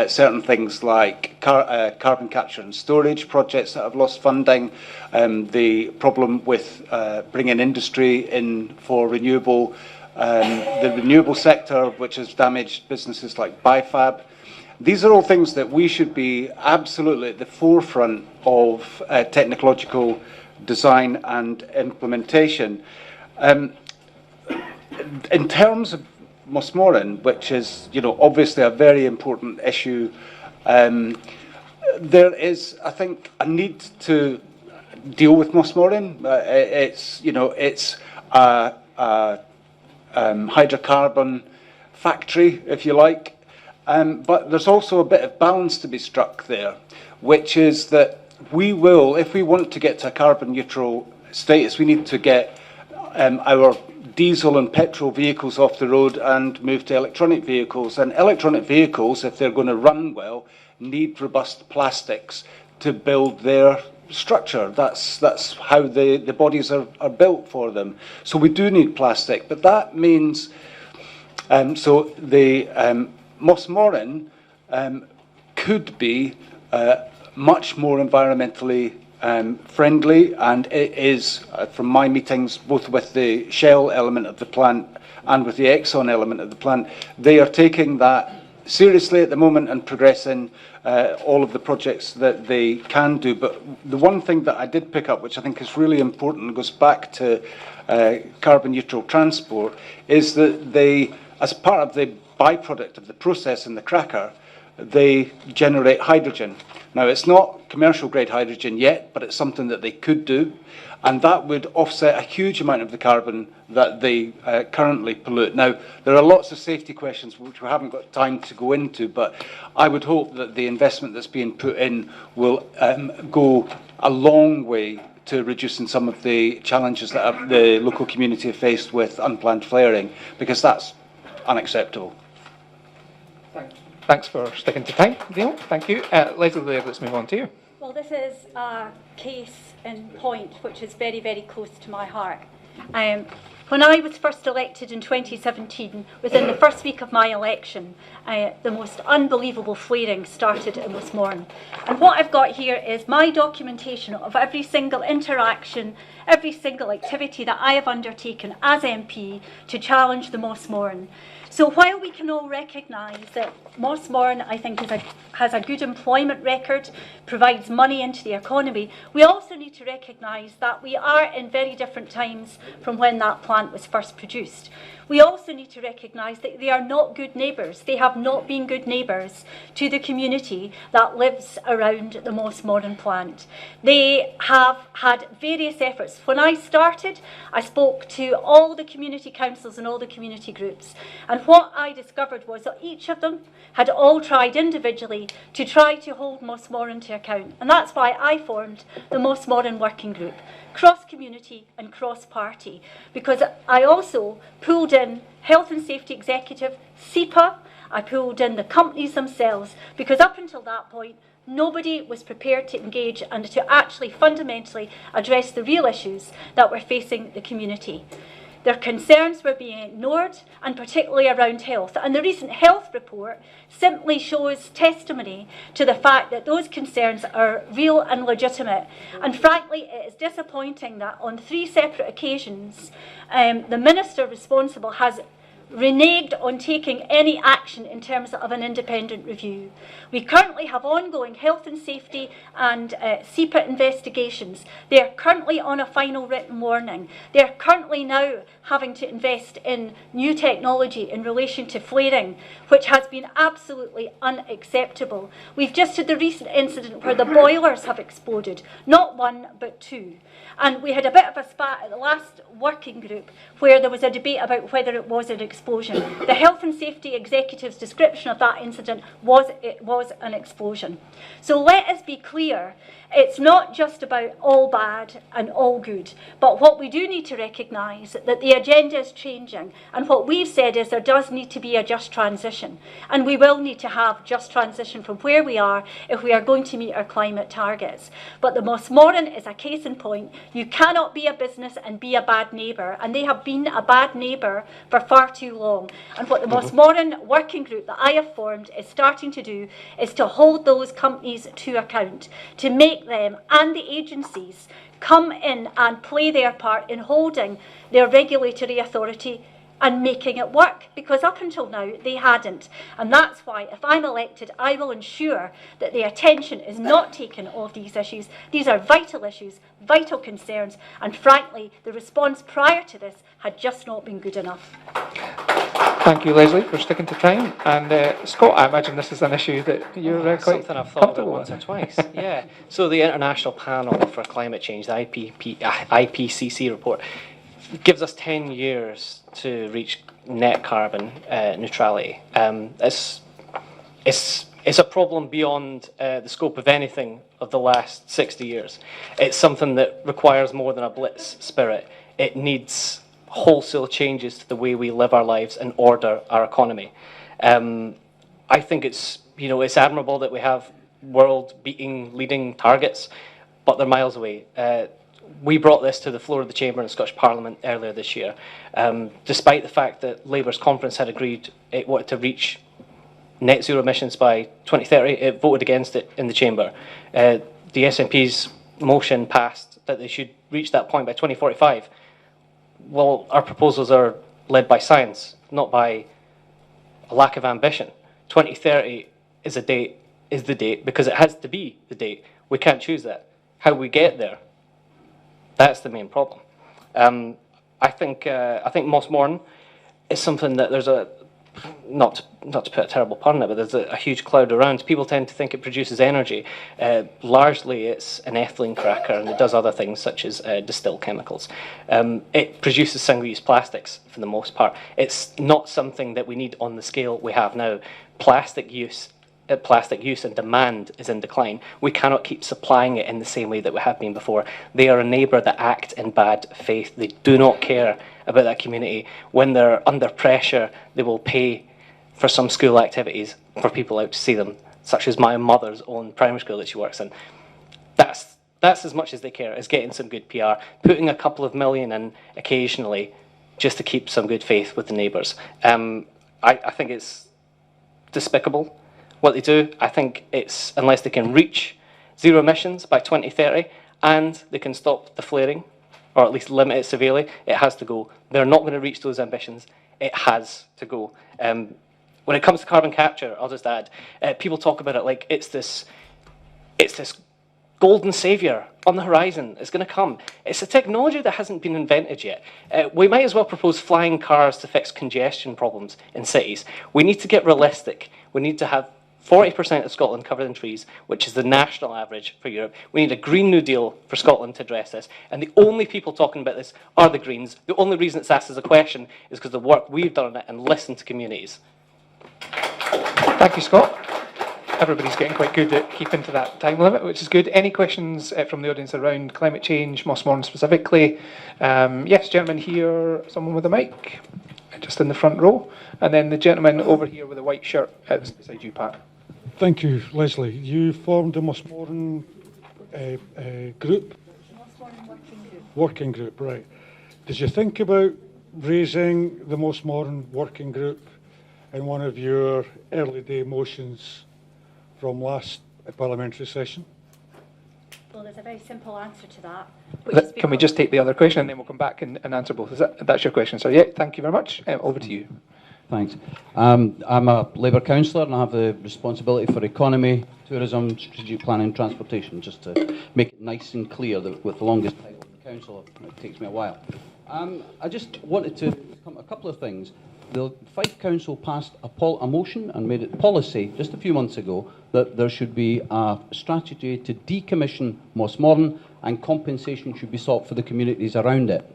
certain things like carbon capture and storage projects that have lost funding, the problem with bringing industry in for renewable, the renewable sector, which has damaged businesses like Bifab. These are all things that we should be absolutely at the forefront of technological design and implementation. In terms of Mossmorton, which is, obviously a very important issue, there is, I think, a need to deal with Mossmorton. It's a hydrocarbon factory, if you like, but there's also a bit of balance to be struck there, which is that we will, if we want to get to a carbon neutral status, we need to get our diesel and petrol vehicles off the road and move to electronic vehicles. And electronic vehicles, if they're going to run well, need robust plastics to build their structure. That's how the bodies are built for them. So we do need plastic, but that means so the Mossmorton could be much more environmentally friendly, and it is, from my meetings, both with the Shell element of the plant and with the Exxon element of the plant, they are taking that seriously at the moment and progressing all of the projects that they can do. But the one thing that I did pick up, which I think is really important and goes back to carbon neutral transport, is that they, as part of the byproduct of the process in the cracker, they generate hydrogen. Now, it's not commercial grade hydrogen yet, but it's something that they could do, and that would offset a huge amount of the carbon that they currently pollute. Now, there are lots of safety questions which we haven't got time to go into, but I would hope that the investment that's being put in will go a long way to reducing some of the challenges that the local community have faced with unplanned flaring, because that's unacceptable. Thanks for sticking to time, Neale. Thank you. Lesley, Laird, let's move on to you. Well, this is a case in point which is very, very close to my heart. When I was first elected in 2017, within the first week of my election, the most unbelievable flaring started in Mossmorton. And what I've got here is my documentation of every single interaction, every single activity that I have undertaken as MP to challenge the Mossmorton. So while we can all recognise that Mossmorton, I think, has a good employment record, provides money into the economy, we also need to recognise that we are in very different times from when that plant was first produced. We also need to recognise that they are not good neighbours. They have not been good neighbours to the community that lives around the Mossmorton plant. They have had various efforts targets. When I started, I spoke to all the community councils and all the community groups. And what I discovered was that each of them had all tried individually to try to hold Mossmoran to account. And that's why I formed the Mossmoran Working Group, cross-community and cross-party, because I also pulled in Health and Safety Executive, SEPA, I pulled in the companies themselves, because up until that point, nobody was prepared to engage and to actually fundamentally address the real issues that were facing the community. Their concerns were being ignored, and particularly around health. And the recent health report simply shows testimony to the fact that those concerns are real and legitimate. And frankly, it is disappointing that on 3 separate occasions, the minister responsible has reneged on taking any action in terms of an independent review. We currently have ongoing health and safety and SEPA investigations. They are currently on a final written warning. They are currently now having to invest in new technology in relation to flaring, which has been absolutely unacceptable. We've just had the recent incident where the boilers have exploded, not 1 but 2. And we had a bit of a spat at the last working group where there was a debate about whether it was an explosion. The Health and Safety Executive's description of that incident was it was an explosion. So let us be clear, it's not just about all bad and all good, but what we do need to recognise that the agenda is changing, and what we've said is there does need to be a just transition, and we will need to have just transition from where we are if we are going to meet our climate targets. But the Mossmoran is a case in point. You cannot be a business and be a bad neighbour, and they have been a bad neighbour for far too long. And what the Mossmoran working group that I have formed is starting to do is to hold those companies to account, to make them and the agencies come in and play their part in holding their regulatory authority and making it work, because up until now they hadn't. And that's why, if I'm elected, I will ensure that the attention is not taken off these issues. These are vital issues, vital concerns, and frankly, the response prior to this had just not been good enough. Thank you, Lesley, for sticking to time. And Scott, I imagine this is an issue that you're quite something I've thought about comfortable once with. or twice. Yeah. So the International Panel for Climate Change, the IPCC report, gives us 10 years to reach net carbon neutrality. It's a problem beyond the scope of anything of the last 60 years. It's something that requires more than a blitz spirit. It needs wholesale changes to the way we live our lives and order our economy. I think it's admirable that we have world-beating leading targets, but they're miles away. We brought this to the floor of the Chamber in the Scottish Parliament earlier this year. Despite the fact that Labour's conference had agreed it wanted to reach net zero emissions by 2030, it voted against it in the Chamber. The SNP's motion passed that they should reach that point by 2045. Well, our proposals are led by science, not by a lack of ambition. 2030 is the date because it has to be the date. We can't choose that. How we get there, that's the main problem. I think Mossmoran is something that there's not to put a terrible pun in it, but there's a huge cloud around. People tend to think it produces energy. Largely, it's an ethylene cracker, and it does other things such as distill chemicals. It produces single-use plastics for the most part. It's not something that we need on the scale we have now. Plastic use and demand is in decline. We cannot keep supplying it in the same way that we have been before. They are a neighbour that act in bad faith. They do not care about that community. When they're under pressure, they will pay for some school activities for people out to see them, such as my mother's own primary school that she works in. That's as much as they care, is getting some good PR, putting a couple of million in occasionally just to keep some good faith with the neighbours. I think it's despicable what they do. I think it's, unless they can reach zero emissions by 2030 and they can stop the flaring, or at least limit it severely, it has to go. They're not going to reach those ambitions. It has to go. When it comes to carbon capture, I'll just add, people talk about it like it's this golden saviour on the horizon. It's going to come. It's a technology that hasn't been invented yet. We might as well propose flying cars to fix congestion problems in cities. We need to get realistic. We need to have 40% of Scotland covered in trees, which is the national average for Europe. We need a Green New Deal for Scotland to address this. And the only people talking about this are the Greens. The only reason it's asked as a question is because of the work we've done on it and listened to communities. Thank you, Scott. Everybody's getting quite good at keeping to that time limit, which is good. Any questions from the audience around climate change, Mossmorton specifically? Yes, gentleman here, someone with a mic, just in the front row. And then the gentleman over here with a white shirt beside you, Pat. Thank you, Lesley. You formed the Mossmorton group? Working group, right. Did you think about raising the Mossmorton working group in one of your early day motions from last parliamentary session? Well, there's a very simple answer to that. Can we just take the other question and then we'll come back and answer both? That's your question, sir? Yeah, thank you very much. Over to you. Thanks. I'm a Labour councillor and I have the responsibility for economy, tourism, strategic planning, transportation, just to make it nice and clear that with the longest title of the council, it takes me a while. I just wanted to come a couple of things. The Fife Council passed a motion and made it policy just a few months ago that there should be a strategy to decommission Mossmorton and compensation should be sought for the communities around it.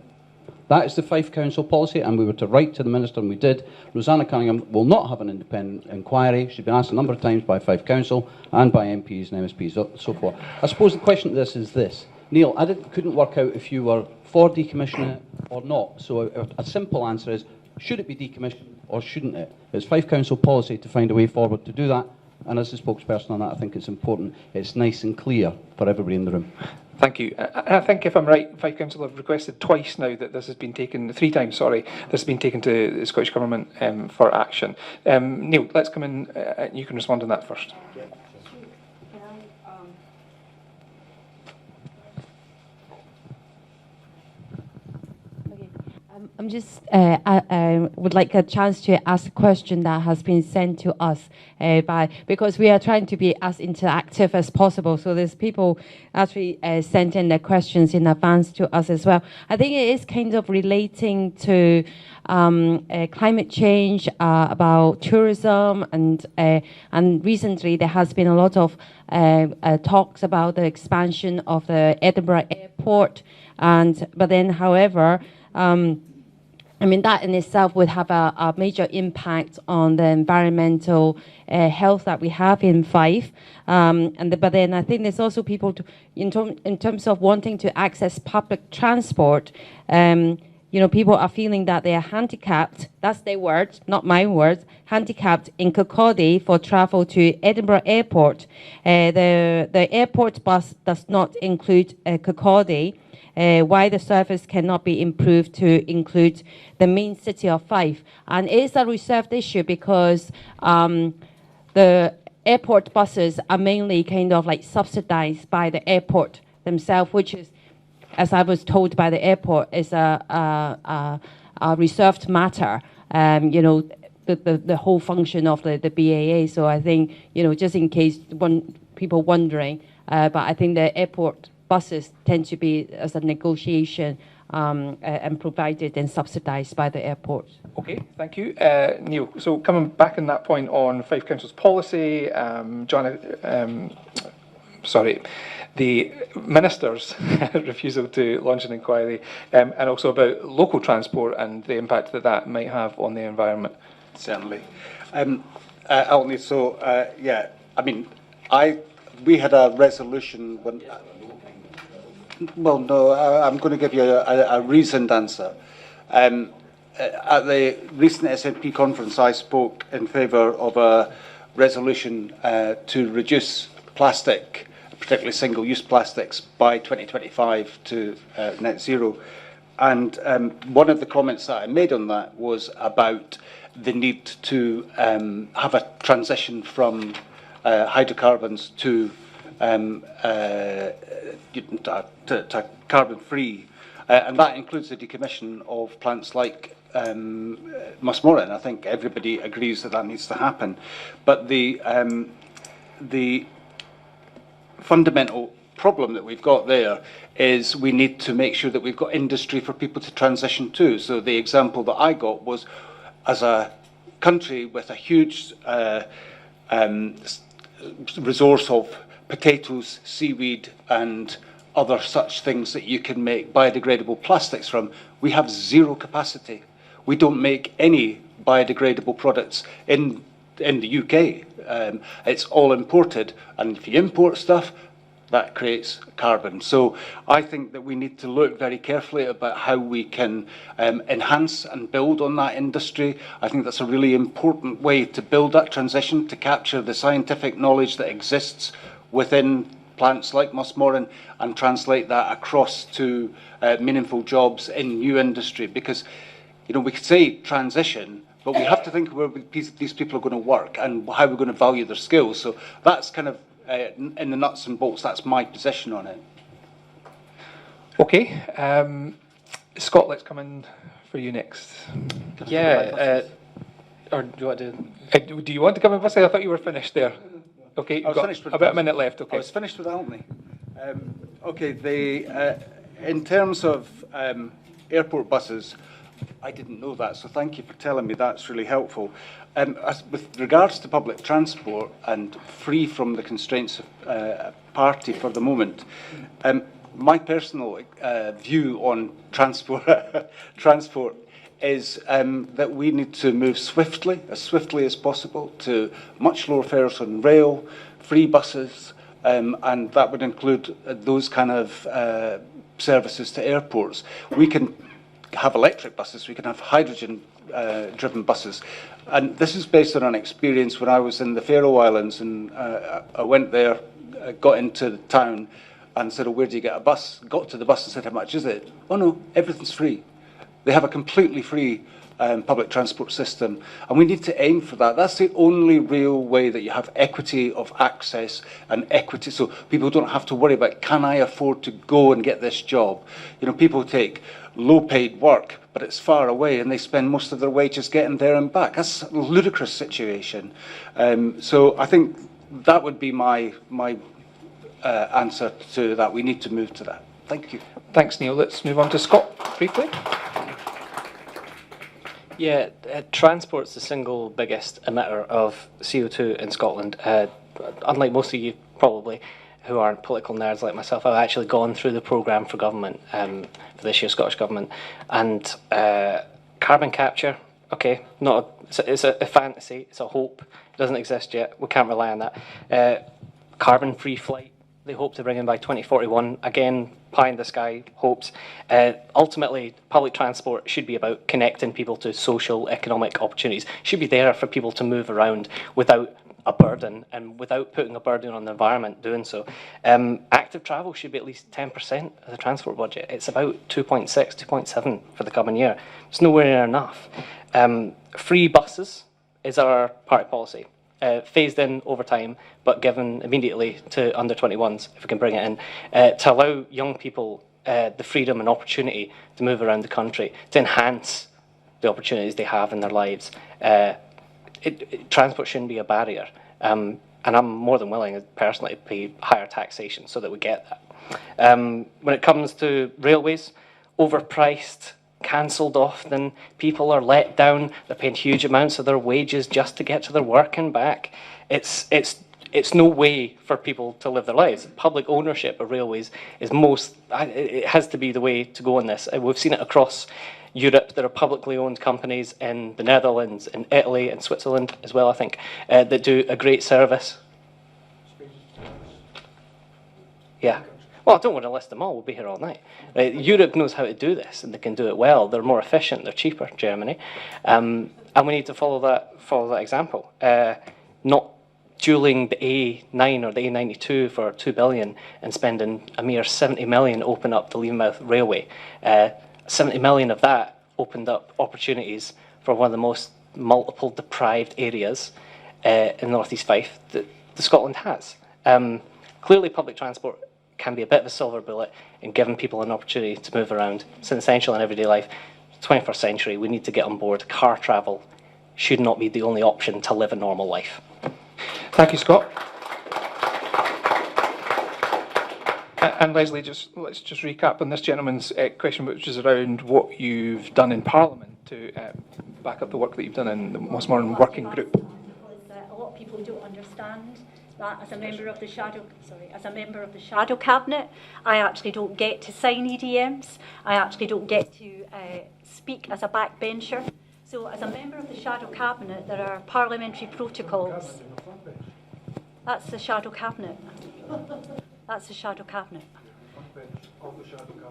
That is the Fife Council policy, and we were to write to the Minister, and we did. Rosanna Cunningham will not have an independent inquiry. She's been asked a number of times by Fife Council and by MPs and MSPs, so forth. I suppose the question to this is this. Neale, I couldn't work out if you were for decommissioning it or not, so a simple answer is, should it be decommissioned or shouldn't it? It's Fife Council policy to find a way forward to do that, and as the spokesperson on that, I think it's important it's nice and clear for everybody in the room. Thank you. I think, if I'm right, Fife Council have requested twice now that this has been taken, 3 times, sorry, this has been taken to the Scottish Government for action. Neale, let's come in, you can respond on that first. Yeah. I'm just, I would like a chance to ask a question that has been sent to us because we are trying to be as interactive as possible. So there's people actually sent in their questions in advance to us as well. I think it is kind of relating to climate change, about tourism, and recently there has been a lot of talks about the expansion of the Edinburgh airport, but then, however, I mean, that in itself would have a major impact on the environmental health that we have in Fife. But then I think there's also people, in terms of wanting to access public transport, people are feeling that they are handicapped, that's their words, not my words, handicapped in Kirkcaldy for travel to Edinburgh Airport. The airport bus does not include Kirkcaldy. Why the service cannot be improved to include the main city of Fife. And it is a reserved issue because the airport buses are mainly kind of like subsidized by the airport themselves, which is, as I was told by the airport, is a reserved matter, the whole function of the BAA. So I think, just in case people wondering, but I think the airport buses tend to be as a negotiation and provided and subsidised by the airport. Okay, thank you. Neale, so coming back on that point on Fife Council's policy, the Minister's refusal to launch an inquiry, and also about local transport and the impact that that might have on the environment. Certainly. Altney, so, yeah, I mean, we had a resolution when... Well, no, I'm going to give you a reasoned answer. At the recent SNP conference, I spoke in favour of a resolution to reduce plastic, particularly single-use plastics, by 2025 to net zero. And one of the comments that I made on that was about the need to have a transition from hydrocarbons to carbon-free, and that includes the decommission of plants like Mossmorton. I think everybody agrees that that needs to happen. But the fundamental problem that we've got there is we need to make sure that we've got industry for people to transition to. So the example that I got was, as a country with a huge resource of potatoes, seaweed, and other such things that you can make biodegradable plastics from, we have zero capacity. We don't make any biodegradable products in the UK. It's all imported, and if you import stuff, that creates carbon. So I think that we need to look very carefully about how we can enhance and build on that industry. I think that's a really important way to build that transition, to capture the scientific knowledge that exists within plants like Mossmoran and translate that across to meaningful jobs in new industry. Because, you know, we could say transition, but we have to think where these people are going to work and how we're going to value their skills. So that's kind of in the nuts and bolts, that's my position on it. Okay, Scott, let's come in for you next. Yeah, or do you want to? Do you want to come in first? I thought you were finished there. Okay, you've got about a minute left. Okay, I was finished with Altney. Okay, in terms of airport buses, I didn't know that, so thank you for telling me. That's really helpful. With regards to public transport and free from the constraints of party for the moment, my personal view on transport is that we need to move swiftly as possible, to much lower fares on rail, free buses, and that would include those kind of services to airports. We can have electric buses, we can have hydrogen driven buses, and this is based on an experience when I was in the Faroe Islands, and I went there, got into the town and said, oh, where do you get a bus? Got to the bus and said, how much is it? Oh no, everything's free. They have a completely free public transport system, and we need to aim for that. That's the only real way that you have equity of access and equity, so people don't have to worry about, can I afford to go and get this job? You know, people take low-paid work, but it's far away, and they spend most of their wages getting there and back. That's a ludicrous situation. So I think that would be my answer to that. We need to move to that. Thank you. Thanks, Neale. Let's move on to Scott briefly. Yeah, transport's the single biggest emitter of CO2 in Scotland. Unlike most of you, probably, who aren't political nerds like myself, I've actually gone through the programme for government, for this year's Scottish Government. And carbon capture, okay, it's a fantasy, it's a hope. It doesn't exist yet. We can't rely on that. Carbon-free flight, they hope to bring in by 2041. Again, pie in the sky hopes. Ultimately, public transport should be about connecting people to social, economic opportunities. Should be there for people to move around without a burden and without putting a burden on the environment doing so. Active travel should be at least 10% of the transport budget. It's about 2.6, 2.7 for the coming year. It's nowhere near enough. Free buses is our party policy. Phased in over time, but given immediately to under 21s, if we can bring it in, to allow young people the freedom and opportunity to move around the country, to enhance the opportunities they have in their lives. Transport shouldn't be a barrier, and I'm more than willing, personally, to pay higher taxation so that we get that. When it comes to railways, overpriced, cancelled often, people are let down, they're paying huge amounts of their wages just to get to their work and back. It's no way for people to live their lives. Public ownership of railways is it has to be the way to go on this. We've seen it across Europe. There are publicly owned companies in the Netherlands, in Italy, and Switzerland as well, I think, that do a great service. Yeah. Well, I don't want to list them all. We'll be here all night. Europe knows how to do this, and they can do it well. They're more efficient. They're cheaper. Germany, and we need to follow that example. Not dueling the A9 or the A92 for $2 billion and spending a mere 70 million to open up the Leamouth Railway. 70 million of that opened up opportunities for one of the most multiple deprived areas in North East Fife that Scotland has. Clearly, public transport can be a bit of a silver bullet in giving people an opportunity to move around. It's essential in everyday life. 21st century, we need to get on board. Car travel should not be the only option to live a normal life. Thank you, Scott. And Lesley, let's just recap on this gentleman's question, which is around what you've done in Parliament to back up the work that you've done in the Mossmoran Working Group. A lot of people don't understand that as a member of the shadow cabinet, I actually don't get to sign EDMs. I actually don't get to speak as a backbencher. So as a member of the shadow cabinet, there are parliamentary protocols. That's the shadow cabinet. That's the shadow cabinet.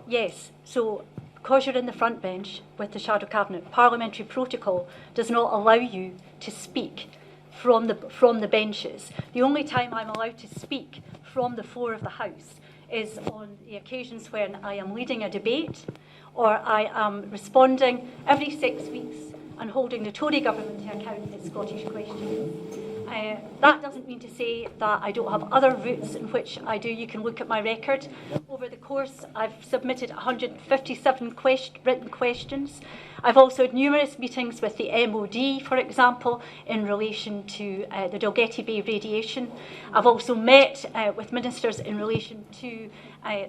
Yes, so because you're in the front bench with the shadow cabinet, parliamentary protocol does not allow you to speak from the benches. The only time I'm allowed to speak from the floor of the House is on the occasions when I am leading a debate or I am responding every 6 weeks and holding the Tory government to account for Scottish questions. That doesn't mean to say that I don't have other routes in which I do. You can look at my record. Over the course, I've submitted 157 written questions. I've also had numerous meetings with the MOD, for example, in relation to the Dalgety Bay radiation. I've also met with ministers in relation to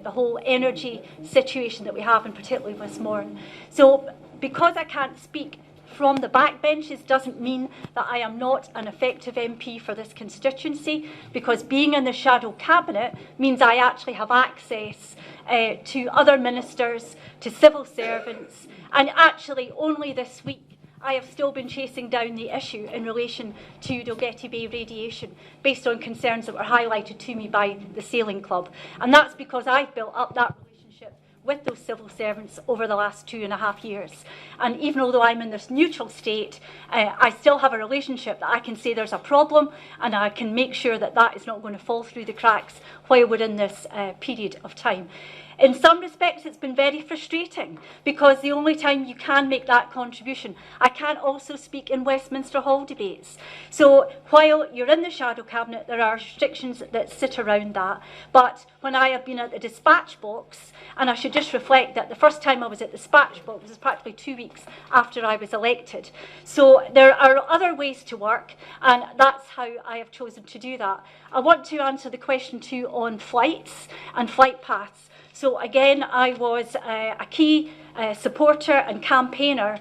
the whole energy situation that we have, and particularly Westmoreland. So because I can't speak from the backbenches doesn't mean that I am not an effective MP for this constituency, because being in the shadow cabinet means I actually have access to other ministers, to civil servants, and actually only this week I have still been chasing down the issue in relation to Dalgety Bay radiation based on concerns that were highlighted to me by the Sailing Club. And that's because I've built up that relationship with those civil servants over the last 2.5 years. And even although I'm in this neutral state, I still have a relationship that I can say there's a problem, and I can make sure that that is not going to fall through the cracks while we're in this period of time. In some respects, it's been very frustrating, because the only time you can make that contribution, I can also speak in Westminster Hall debates. So while you're in the shadow cabinet, there are restrictions that sit around that. But when I have been at the dispatch box, and I should just reflect that the first time I was at the dispatch box was practically 2 weeks after I was elected. So there are other ways to work, and that's how I have chosen to do that. I want to answer the question too on flights and flight paths. So again, I was a key supporter and campaigner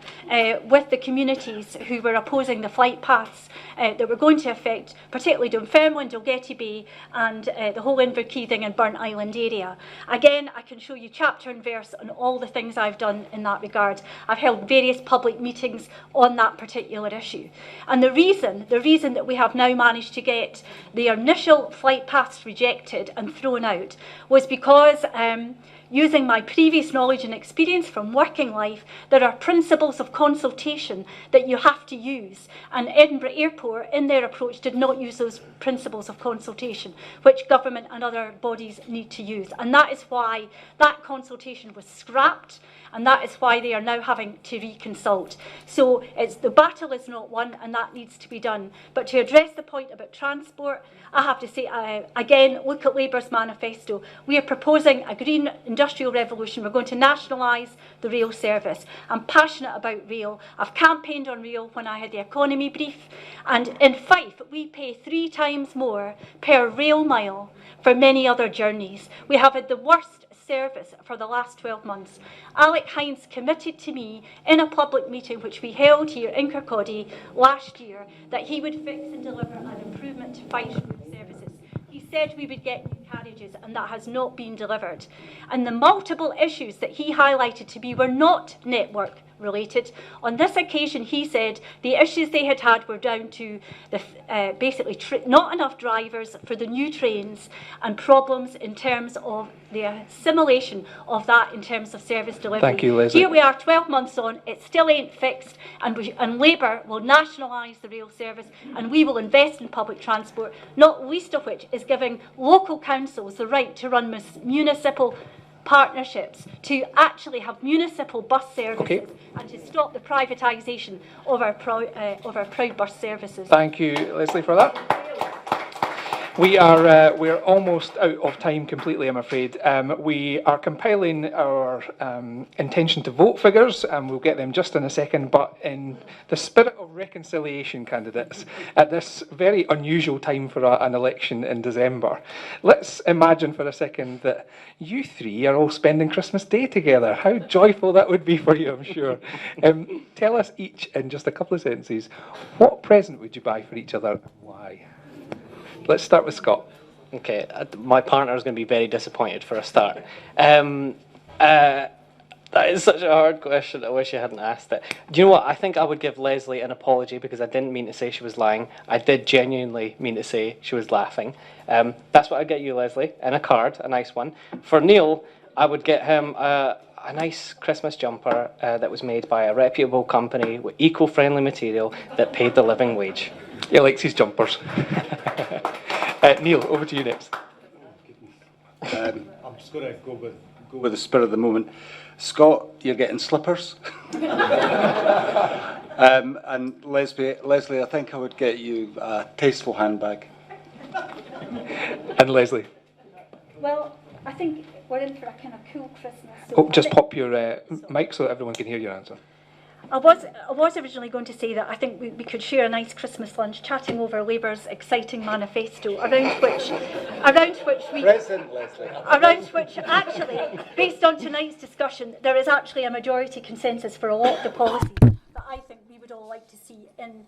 with the communities who were opposing the flight paths that were going to affect particularly Dunfermline, Dalgety Bay and the whole Inverkeithing and Burnt Island area. Again, I can show you chapter and verse on all the things I've done in that regard. I've held various public meetings on that particular issue. And the reason that we have now managed to get the initial flight paths rejected and thrown out was because using my previous knowledge and experience from working life, there are principles of consultation that you have to use. And Edinburgh Airport, in their approach, did not use those principles of consultation, which government and other bodies need to use. And that is why that consultation was scrapped, and that is why they are now having to reconsult. So the battle is not won, and that needs to be done. But to address the point about transport, I have to say, again, look at Labour's manifesto. We are proposing a green industrial revolution. We're going to nationalise the rail service. I'm passionate about rail. I've campaigned on rail when I had the economy brief. And in Fife, we pay 3 times more per rail mile for many other journeys. We have had the worst service for the last 12 months. Alec Hines committed to me in a public meeting which we held here in Kirkcaldy last year that he would fix and deliver an improvement to Fife's road services. He said we would get new carriages, and that has not been delivered. And the multiple issues that he highlighted to me were not network related. On this occasion, he said the issues they had were down to the basically not enough drivers for the new trains and problems in terms of the assimilation of that in terms of service delivery. Thank you, Lesley. Here we are 12 months on, it still ain't fixed, and Labour will nationalise the rail service, and we will invest in public transport, not least of which is giving local councils the right to run municipal partnerships, to actually have municipal bus services, and to stop the privatisation of our proud bus services. Thank you, Lesley, for that. We're almost out of time completely, I'm afraid. We are compiling our intention to vote figures, and we'll get them just in a second. But in the spirit of reconciliation, candidates, at this very unusual time for an election in December, let's imagine for a second that you three are all spending Christmas Day together. How joyful that would be for you, I'm sure. Tell us each in just a couple of sentences, what present would you buy for each other? Why? Let's start with Scott. Okay, my partner is going to be very disappointed for a start. That is such a hard question. I wish I hadn't asked it. Do you know what? I think I would give Lesley an apology because I didn't mean to say she was lying. I did genuinely mean to say she was laughing. That's what I'd get you, Lesley, and a card, a nice one. For Neale, I would get him a nice Christmas jumper that was made by a reputable company with eco-friendly material that paid the living wage. He likes his jumpers. Neale, over to you next. I'm just going to go with the spirit of the moment. Scott, you're getting slippers. And Lesley, I think I would get you a tasteful handbag. And Lesley? Well, I think we're in for a kind of cool Christmas. So just pop your mic so that everyone can hear your answer. I was originally going to say that I think we could share a nice Christmas lunch chatting over Labour's exciting manifesto, around which actually, based on tonight's discussion, there is actually a majority consensus for a lot of the policies that I think we would all like to see in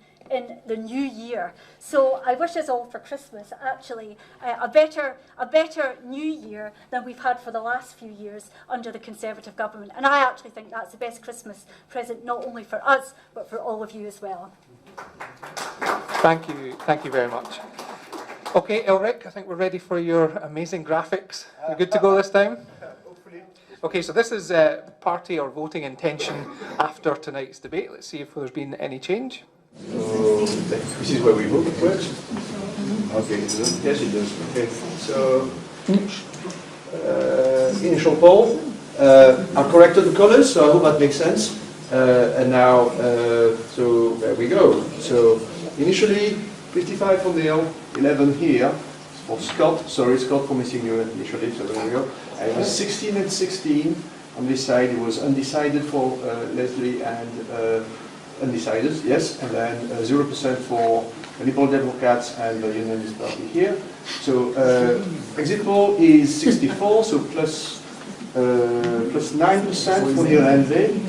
the new year. So I wish us all for Christmas actually a better new year than we've had for the last few years under the Conservative government. And I actually think that's the best Christmas present, not only for us, but for all of you as well. Thank you very much. Okay, Elric, I think we're ready for your amazing graphics. You good to go this time? Okay, so this is party or voting intention after tonight's debate. Let's see if there's been any change. So this is where we vote, it works? Okay, yes it does. Okay, so initial poll. I corrected the colours, so I hope that makes sense. And now, so there we go. So initially 55 for Neale, 11 here for Scott. Sorry Scott for missing you initially, so there we go. And it was 16 and 16 on this side. It was undecided for Lesley and undecided, yes, and then 0% for Liberal Democrats and the Unionist Party here. So exit poll is 64, so plus 9% for Neale and Hanvey.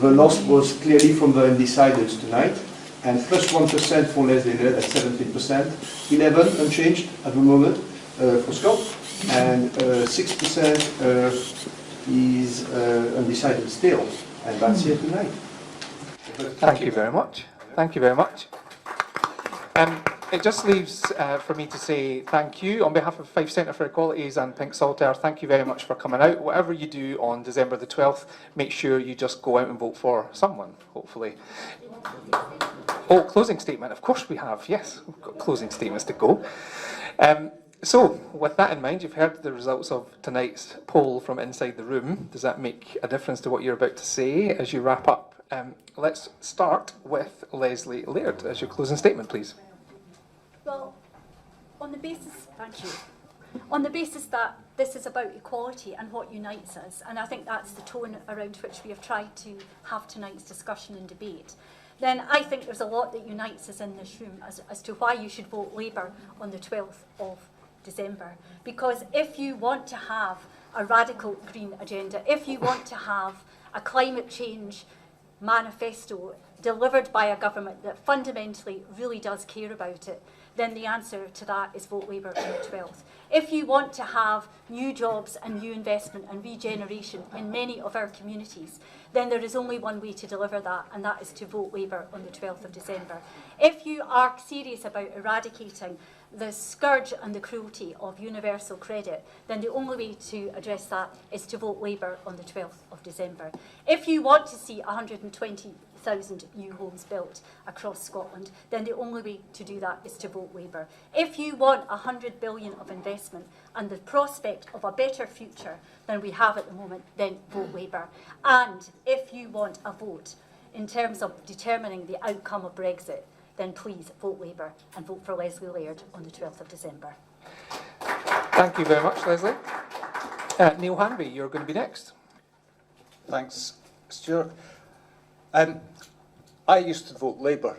The loss was clearly from the undecideds tonight, and plus 1% for Lesley Laird at 17%, 11 unchanged at the moment for Scott, and 6% is undecided still, and that's here tonight. Thank you very much. Thank you very much. It just leaves for me to say thank you on behalf of Fife Centre for Equalities and Pink Saltire. Thank you very much for coming out. Whatever you do on December the 12th, make sure you just go out and vote for someone, hopefully. Oh, closing statement. Of course we have. Yes, we've got closing statements to go. So, with that in mind, you've heard the results of tonight's poll from inside the room. Does that make a difference to what you're about to say as you wrap up? Let's start with Lesley Laird as your closing statement, please. Well, on the basis that this is about equality and what unites us, and I think that's the tone around which we have tried to have tonight's discussion and debate, then I think there's a lot that unites us in this room as to why you should vote Labour on the 12th of December. Because if you want to have a radical green agenda, if you want to have a climate change manifesto delivered by a government that fundamentally really does care about it, then the answer to that is vote Labour on the 12th. If you want to have new jobs and new investment and regeneration in many of our communities, then there is only one way to deliver that, and that is to vote Labour on the 12th of December. If you are serious about eradicating the scourge and the cruelty of universal credit, then the only way to address that is to vote Labour on the 12th of December. If you want to see 120,000 new homes built across Scotland, then the only way to do that is to vote Labour. If you want 100 billion of investment and the prospect of a better future than we have at the moment, then vote Labour. And if you want a vote in terms of determining the outcome of Brexit, then please vote Labour and vote for Lesley Laird on the 12th of December. Thank you very much, Lesley. Neale Hanvey, you're going to be next. Thanks, Stuart. I used to vote Labour.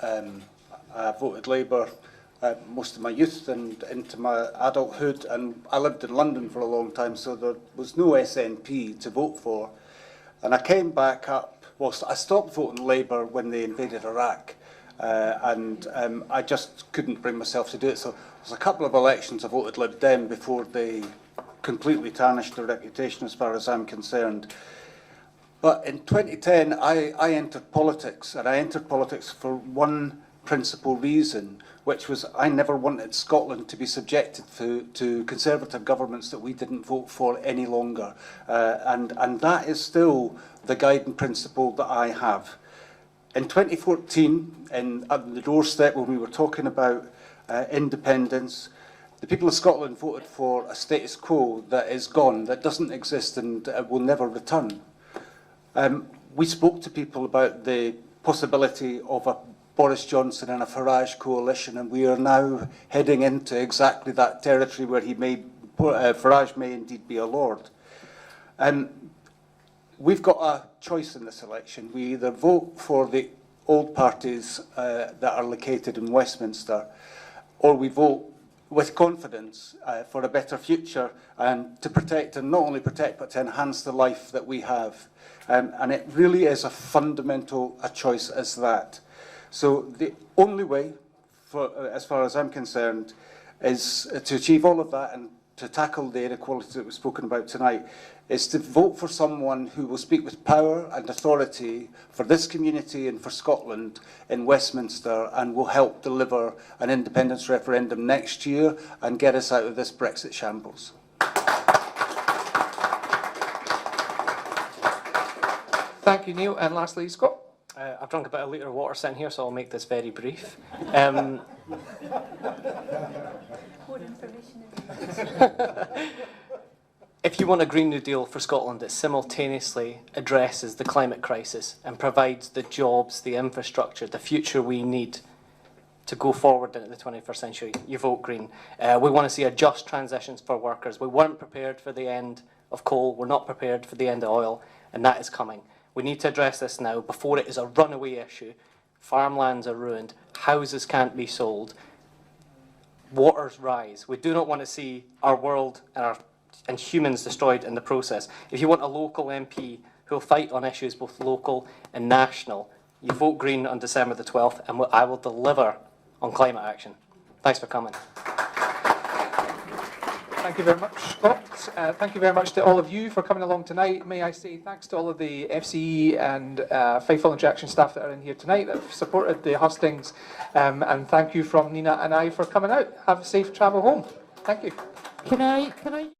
I voted Labour most of my youth and into my adulthood, and I lived in London for a long time, so there was no SNP to vote for. And I came back up, well, I stopped voting Labour when they invaded Iraq, and I just couldn't bring myself to do it. So there was a couple of elections I voted Lib Dem before they completely tarnished their reputation as far as I'm concerned. But in 2010, I entered politics, and I entered politics for one principal reason, which was I never wanted Scotland to be subjected to Conservative governments that we didn't vote for any longer. And that is still the guiding principle that I have. In 2014, at the doorstep when we were talking about independence, the people of Scotland voted for a status quo that is gone, that doesn't exist and will never return. We spoke to people about the possibility of a Boris Johnson and a Farage coalition, and we are now heading into exactly that territory where Farage may indeed be a Lord. We've got a choice in this election. We either vote for the old parties that are located in Westminster, or we vote with confidence for a better future and to protect, and not only protect, but to enhance the life that we have. And it really is a fundamental choice as that. So the only way, as far as I'm concerned, is to achieve all of that and to tackle the inequality that we've spoken about tonight, is to vote for someone who will speak with power and authority for this community and for Scotland in Westminster, and will help deliver an independence referendum next year and get us out of this Brexit shambles. Thank you, Neale. And lastly, Scott. I've drunk about a litre of water sitting here, so I'll make this very brief. If you want a Green New Deal for Scotland that simultaneously addresses the climate crisis and provides the jobs, the infrastructure, the future we need to go forward into the 21st century, you vote Green. We want to see a just transitions for workers. We weren't prepared for the end of coal. We're not prepared for the end of oil, and that is coming. We need to address this now before it is a runaway issue. Farmlands are ruined. Houses can't be sold. Waters rise. We do not want to see our world and humans destroyed in the process. If you want a local MP who will fight on issues both local and national, you vote Green on December the 12th, and I will deliver on climate action. Thanks for coming. Thank you very much, Scott. Thank you very much to all of you for coming along tonight. May I say thanks to all of the FCE and Fife Centre Action staff that are in here tonight that have supported the Hustings. And thank you from Nina and I for coming out. Have a safe travel home. Thank you. Can I